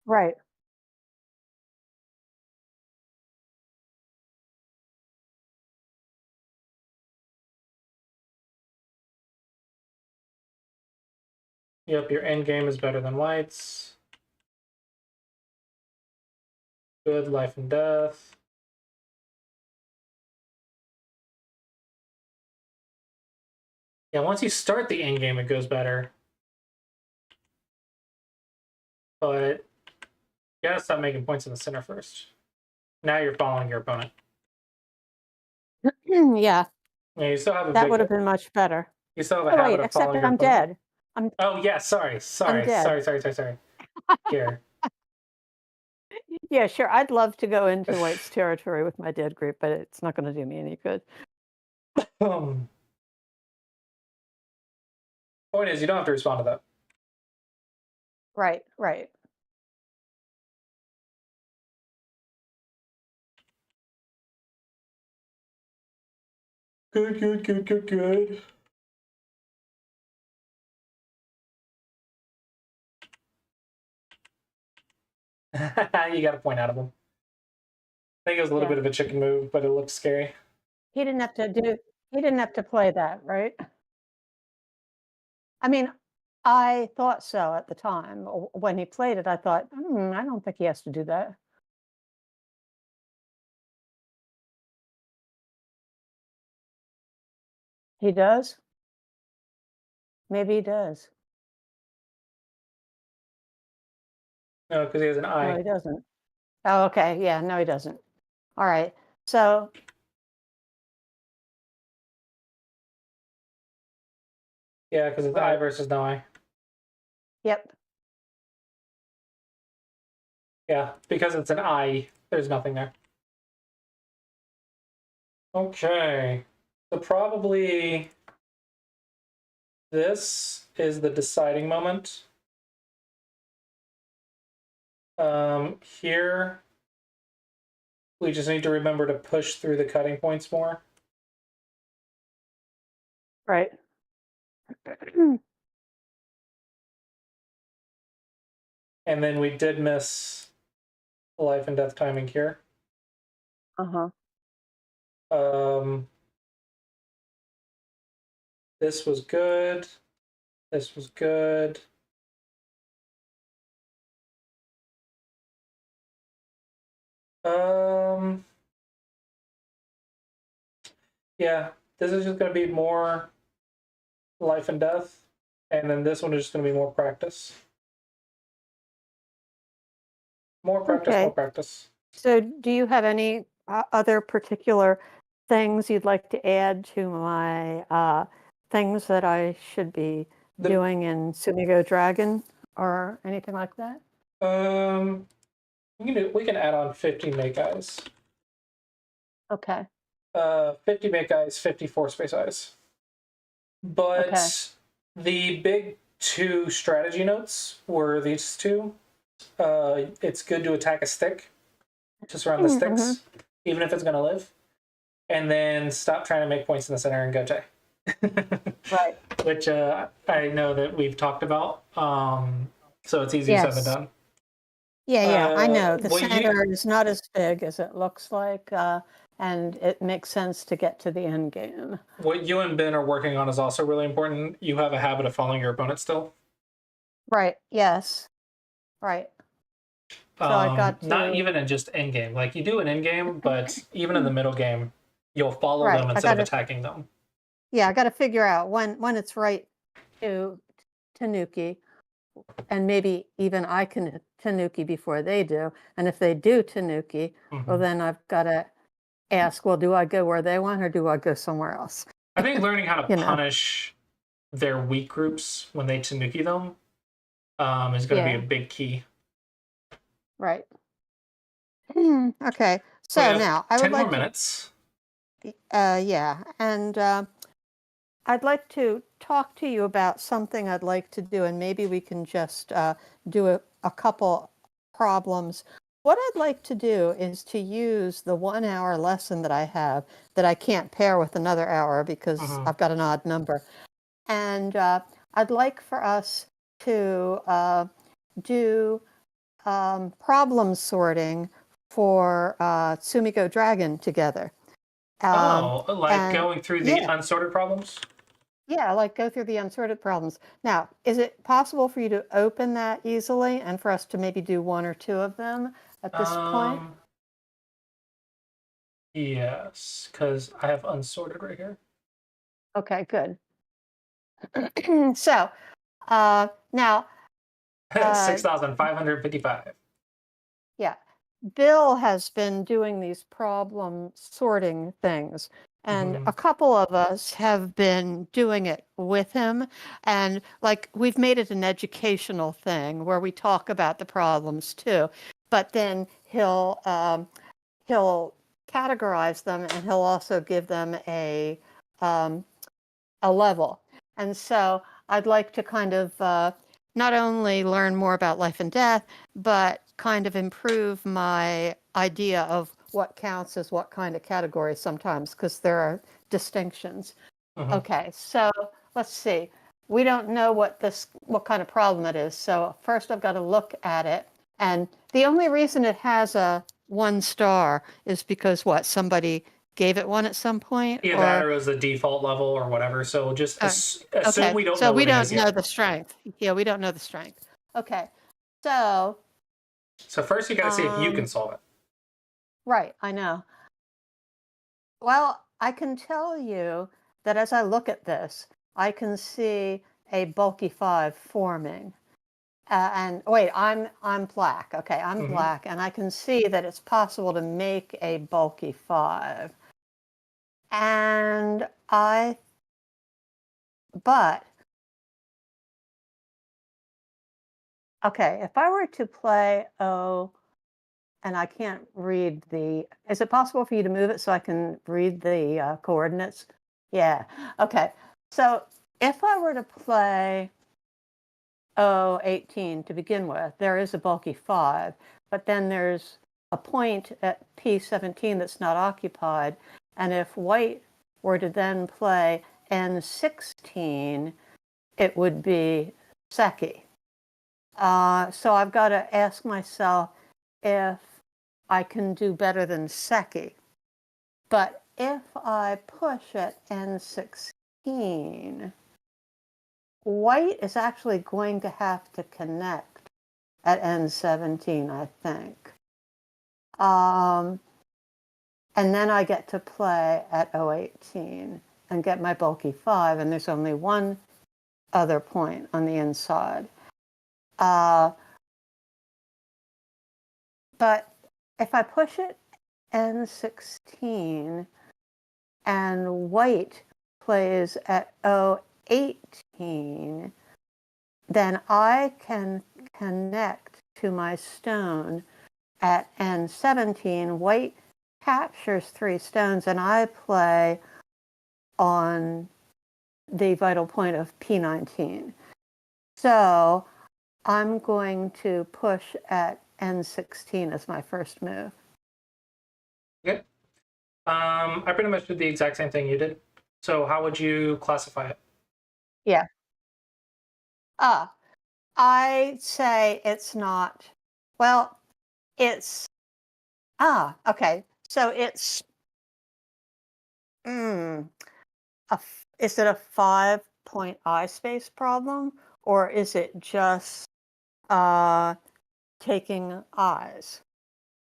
Right. Yep, your end game is better than white's. Good life and death. Yeah, once you start the end game, it goes better. But you gotta stop making points in the center first. Now you're following your opponent. Yeah, Yeah, you still have a that big. would have been much better. You still have a Oh habit wait, of except following your I'm opponent. dead. I'm Oh yeah, sorry. dead. Here. Yeah, sure. I'd love to go into White's territory with my dead group, but it's not going to do me any good. Point is, you don't have to respond to that. Right, right. Good. You got a point out of him. I think it was a little Yeah. bit of a chicken move, but it looked scary. He didn't have to do. He didn't have to play that, right? I mean, I thought so at the time. When he played it, I thought, I don't think he has to do that. He does? Maybe he does. No, because he has an No, eye. he doesn't. Oh, okay. Yeah, no, he doesn't. All right. So, Yeah, because it's eye right. versus no eye. Yep. Yeah, because it's an eye, there's nothing there. Okay. So probably this is the deciding moment. Here, we just need to remember to push through the cutting points more. Right. And then we did miss life and death timing here. Uh-huh. This was good. This was good. Yeah, this is just going to be more life and death. And then this one is just going to be more practice. More practice, more Okay. practice. So, do you have any other particular things you'd like to add to my things that I should be doing in Sumigo Dragon or anything like that? We can add on 50 make eyes. Okay. 50 make eyes, 54 space eyes. But Okay. the big two strategy notes were these two. It's good to attack a stick, just around the sticks, even if it's going to live. And then stop trying to make points in the center and go J. Right. Which I know that we've talked about. So it's easier said than done. Yeah, I know. The well, center is not as big as it looks like, and it makes sense to get to the end game. What you and Ben are working on is also really important. You have a habit of following your opponent still. Right. Yes. Right. So I got to, not even in just end game. Like you do an end game, but even in the middle game, you'll follow Right, them I instead of gotta- attacking them. yeah, I got to figure out when it's right to Tanuki, and maybe even I can Tanuki before they do. And if they do Tanuki, well, then I've got to ask, well, do I go where they want or do I go somewhere else? I think learning how to You know. punish their weak groups when they Tanuki them is going to be a big key. Right. Okay. So We have now I would 10 like more minutes. yeah, and I'd like to talk to you about something I'd like to do, and maybe we can just do a couple problems. What I'd like to do is to use the 1 hour lesson that I have that I can't pair with another hour because I've got an odd number. And I'd like for us to do problem sorting for Sumiko Dragon together. Like And going through the unsorted problems? yeah, like go through the unsorted problems. Now, is it possible for you to open that easily and for us to maybe do one or two of them at this point? Yes, because I have unsorted right here. Okay, good. So now, 6,555. yeah, Bill has been doing these problem sorting things, and a couple of us have been doing it with him. And like we've made it an educational thing where we talk about the problems too, but then he'll categorize them and he'll also give them a level. And so I'd like to kind of not only learn more about life and death, but kind of improve my idea of what counts as what kind of category sometimes, because there are distinctions. Okay, so let's see. We don't know what kind of problem it is. So first I've got to look at it. And the only reason it has a 1 star is because what? Somebody gave it one at some point? Yeah, that or it was the default level or whatever. So just assume okay. we don't so know we what it don't is know yet. the strength. Yeah, we don't know the strength. Okay. So first you got to see if you can solve it. right, I know. Well, I can tell you that as I look at this, I can see a bulky 5 forming. And wait, I'm black. Okay, I'm black, and I can see that it's possible to make a bulky 5. And but okay, if I were to play and I can't read is it possible for you to move it so I can read the coordinates? Yeah, okay. So if I were to play 18 to begin with, there is a bulky 5, but then there's a point at P17 that's not occupied. And if white were to then play N16, it would be Seki. So I've got to ask myself if I can do better than Seki. But if I push at N16, white is actually going to have to connect at N17, I think. And then I get to play at 018 and get my bulky 5, and there's only one other point on the inside. But if I push it N16 and white plays at 018, then I can connect to my stone at N17. White captures 3 stones, and I play on the vital point of P19. So I'm going to push at N16 as my first move. Okay. I pretty much did the exact same thing you did. So how would you classify it? Yeah. I say it's not. Well, it's okay. So it's is it a 5-point I space problem, or is it just taking eyes?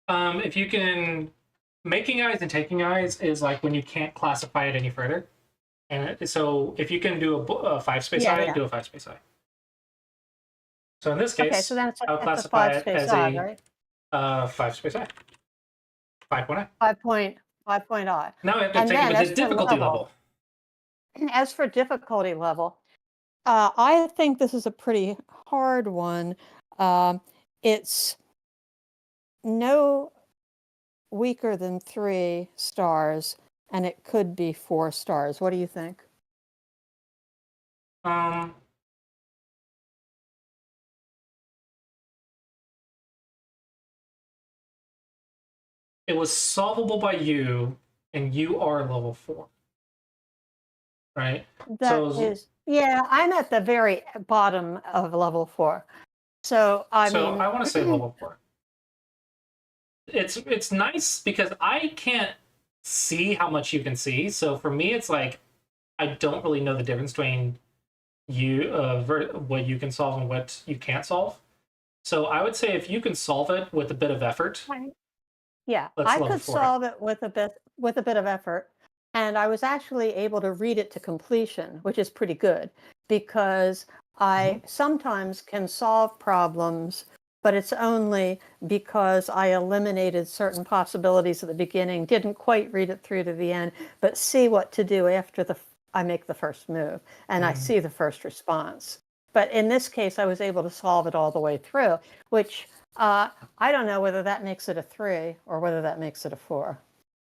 If you can, making eyes and taking eyes is like when you can't classify it any further. And so if you can do a 5-space eye, do a 5-space eye. So in this case, okay, so then I'll it's a classify it 5-space as I, a right? 5-space eye. 5-point eye. 5-point I. Now we have to And take it then with the difficulty level. As for difficulty level, I think this is a pretty hard one. It's no weaker than 3 stars, and it could be 4 stars. What do you think? Um, it was solvable by you, and you are level 4, right? That is, yeah, I'm at the very bottom of level 4. So, I So mean, I want to say level 4. It's nice because I can't see how much you can see. So for me, it's like I don't really know the difference between what you can solve and what you can't solve. So I would say if you can solve it with a bit of effort, yeah, let's I level could 4 it. solve it with a bit of effort, and I was actually able to read it to completion, which is pretty good because I sometimes can solve problems, but it's only because I eliminated certain possibilities at the beginning, didn't quite read it through to the end, but see what to do after I make the first move and I see the first response. But in this case, I was able to solve it all the way through, which I don't know whether that makes it a 3 or whether that makes it a 4.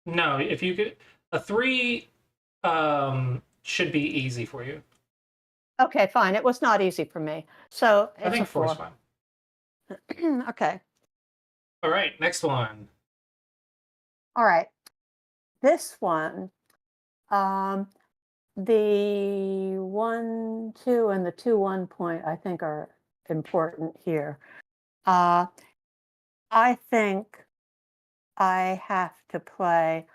No, if you could, a 3 should be easy for you. Okay, fine. It was not easy for me. So I it's a think 4 is 4. fine. Okay. All right, next one. All right. This one, um, the 1, 2, and the 2, 1 point, I think are important here. I think I have to play.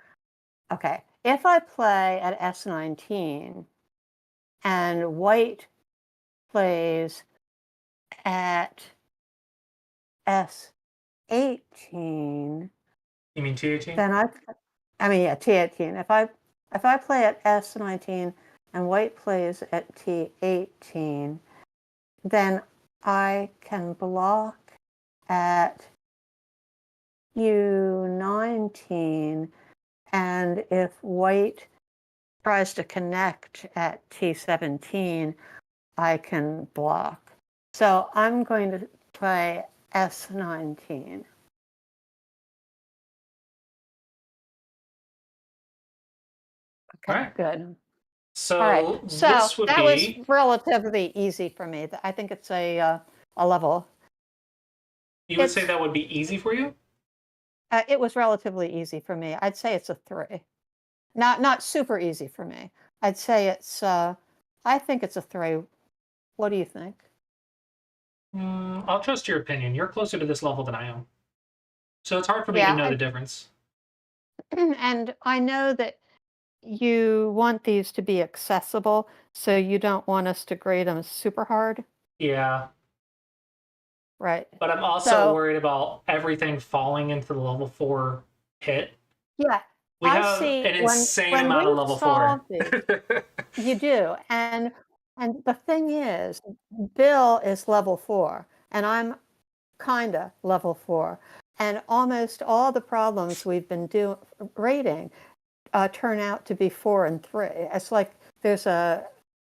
Okay. If I play at S19 and white plays at S18, You mean T18? then I mean, yeah, T18. If I play at S19 and white plays at T18, then I can block at U19, and if white tries to connect at T17, I can block. So I'm going to play S19. All Okay, right. good. So All right. So this would that was be, relatively easy for me. I think it's a level. you would say It's that would be easy for you? it was relatively easy for me. I'd say it's a 3. Not super easy for me. I'd say it's I think it's a 3. What do you think? I'll trust your opinion. You're closer to this level than I am. So it's hard for me to Yeah, know the difference. and I know that you want these to be accessible, so you don't want us to grade them super hard, Yeah. right? But I'm also So, worried about everything falling into the level 4 pit. yeah, We I have see an insane when amount of we level 4. solve these, you do. And the thing is, Bill is level 4 and I'm kind of level 4. And almost all the problems we've been rating turn out to be 4 and 3. It's like there's a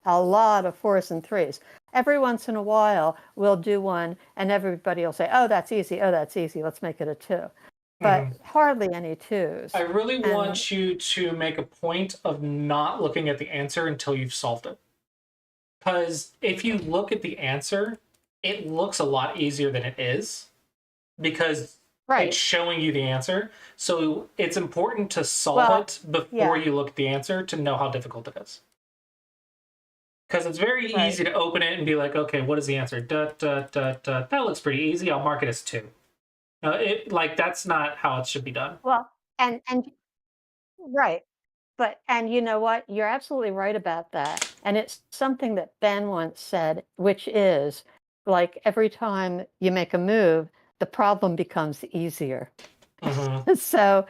lot of 4s and 3s. Every once in a while, we'll do one and everybody will say, oh, that's easy. Oh, that's easy. Let's make it a 2. But hardly any 2s. I really And want you to make a point of not looking at the answer until you've solved it. Because if you look at the answer, it looks a lot easier than it is because it's right. showing you the answer. So it's important to solve Well, it before yeah, you look at the answer to know how difficult it is. Because it's very right. easy to open it and be like, okay, what is the answer? That looks pretty easy. I'll mark it as 2. That's not how it should be done. Well, and right. And you know what? You're absolutely right about that. And it's something that Ben once said, which is like every time you make a move, the problem becomes easier. Mm-hmm. So,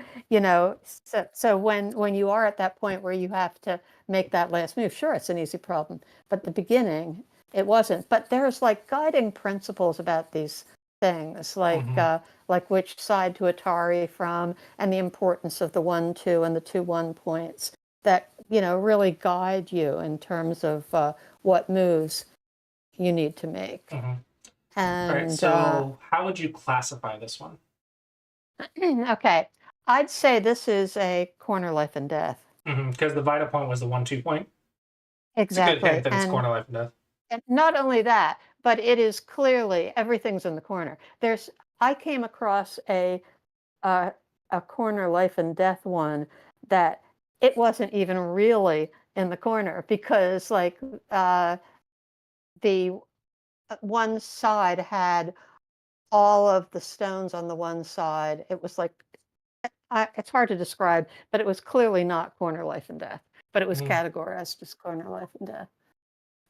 so when you are at that point where you have to make that last move, sure, it's an easy problem. But the beginning, it wasn't. But there's like guiding principles about these things, Mm-hmm. like which side to Atari from, and the importance of the 1, 2, and the 2, 1 points that really guide you in terms of what moves you need to make. Mm-hmm. All right. And So how would you classify this one? okay, I'd say this is a corner life and death. Because the Vita point was the 1-2 point. It's a good Exactly. hint that it's corner life and death. And not only that, but it is clearly everything's in the corner. I came across uh, a corner life and death one that it wasn't even really in the corner because like the one side had all of the stones on the one side. It was like it's hard to describe, but it was clearly not corner life and death, but it was Mhm. categorized as corner life and death.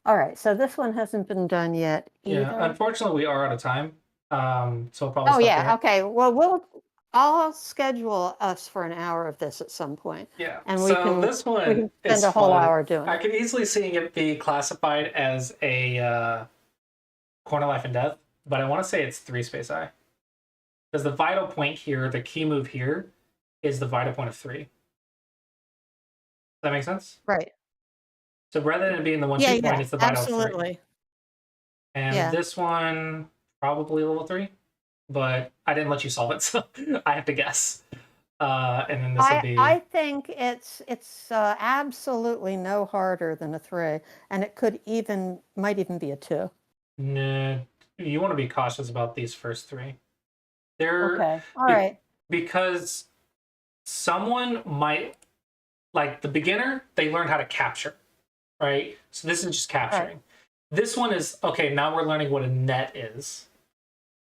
All right, so this one hasn't been done yet Yeah, either. unfortunately, we are out of time. So we'll probably Oh stop yeah, there. okay. Well, I'll schedule us for an hour of this at some point, Yeah. and So this we one can spend is a whole fun. hour doing I it. could easily see it be classified as a corner life and death, but I want to say it's 3 space I. Because the vital point here, the key move here, is the vital point of 3. Does that make sense? Right. So rather than it being the Yeah, 1-2 point, yeah, it's the vital of 3. absolutely. And Yeah. this one, probably level 3, but I didn't let you solve it, so I have to guess. And then this will I be, think it's absolutely no harder than a 3, and it might even be a 2. nah, you want to be cautious about these first 3. They're Okay. All be- right. because someone might, like the beginner, they learned how to capture, right? So this is just All right. capturing. This one is, okay, now we're learning what a net is.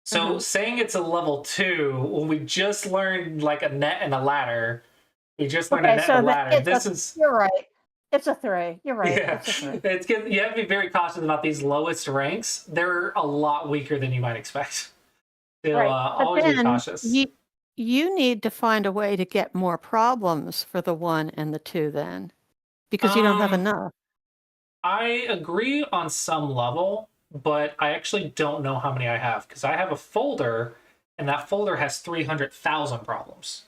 So Mhm. saying it's a level 2 when we just learned like a net and a ladder, we just learned a Okay, net and a so ladder. This is, you're right. It's a 3. You're right. yeah, It's a 3. it's good. You have to be very cautious about these lowest ranks. They're a lot weaker than you might expect. So Right. But always be then cautious. you need to find a way to get more problems for the 1 and the 2 then, because you don't have Um, enough. I agree on some level, but I actually don't know how many I have because I have a folder, and that folder has 300,000 problems,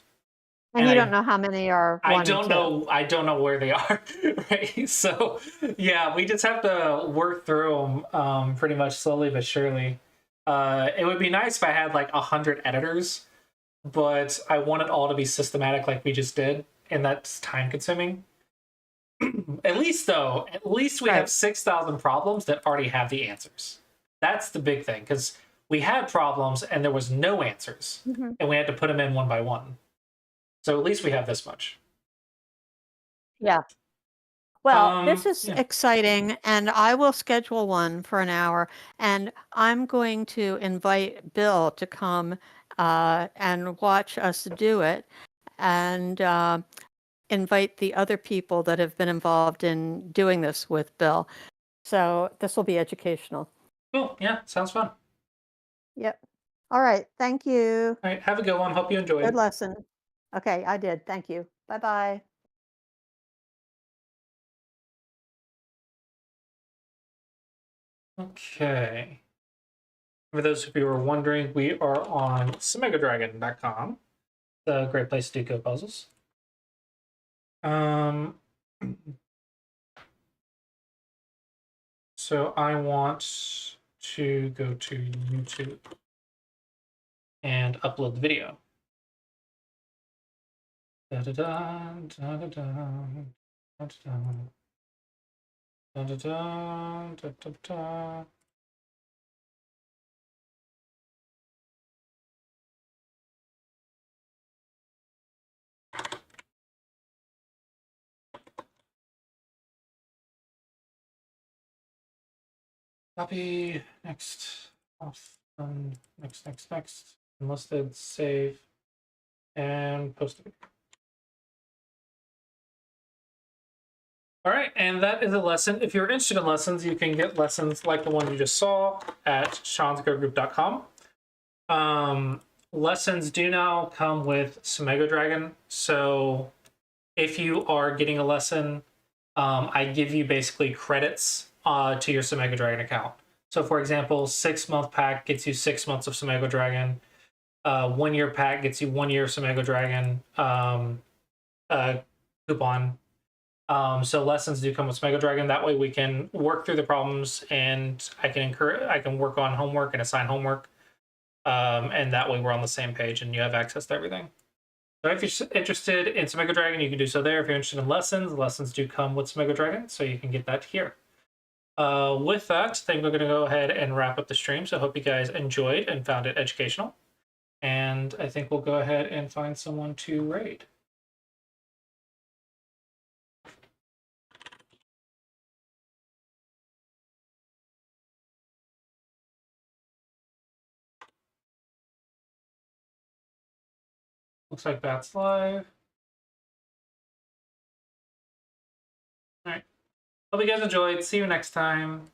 And and you don't know how many are I 1 and don't 2. know I don't know where they are. Right, so yeah, we just have to work through them pretty much slowly but surely. It would be nice if I had like 100 editors, but I want it all to be systematic like we just did, and that's time consuming. At least we have Right. 6,000 problems that already have the answers. That's the big thing because we had problems and there was no answers, Mhm. and we had to put them in one by one. So at least we have this much. Yeah. Well, this is Yeah. exciting, and I will schedule one for an hour, and I'm going to invite Bill to come and watch us do it, and invite the other people that have been involved in doing this with Bill. So this will be educational. Cool. Yeah. Sounds fun. Yep. All right. Thank you. All right. Have a good one. Hope you Good enjoyed. lesson. Okay, I did. Thank you. Bye-bye. Okay. For those of you who are wondering, we are on SmegaDragon.com, the great place to do code puzzles. So I want to go to YouTube and upload the video. Da da da da da da da da da da da da da. Copy, next, off, next, enlisted, save, and post it. All right, and that is a lesson. If you're interested in lessons, you can get lessons like the one you just saw at seanscodegroup.com. Lessons do now come with Sumego Dragon, so if you are getting a lesson, I give you basically credits to your Sumego Dragon account. So, for example, 6-month pack gets you 6 months of Sumego Dragon. 1-year pack gets you 1 year of Sumego Dragon coupon. So lessons do come with Sumego Dragon. That way we can work through the problems, and I can work on homework and assign homework. And that way we're on the same page, and you have access to everything. So if you're interested in Smego Dragon, you can do so there. If you're interested in lessons, lessons do come with Smego Dragon, so you can get that here. With that, I think we're going to go ahead and wrap up the stream. So I hope you guys enjoyed and found it educational. And I think we'll go ahead and find someone to raid. Looks like Bat's live. All right. Hope you guys enjoyed. See you next time.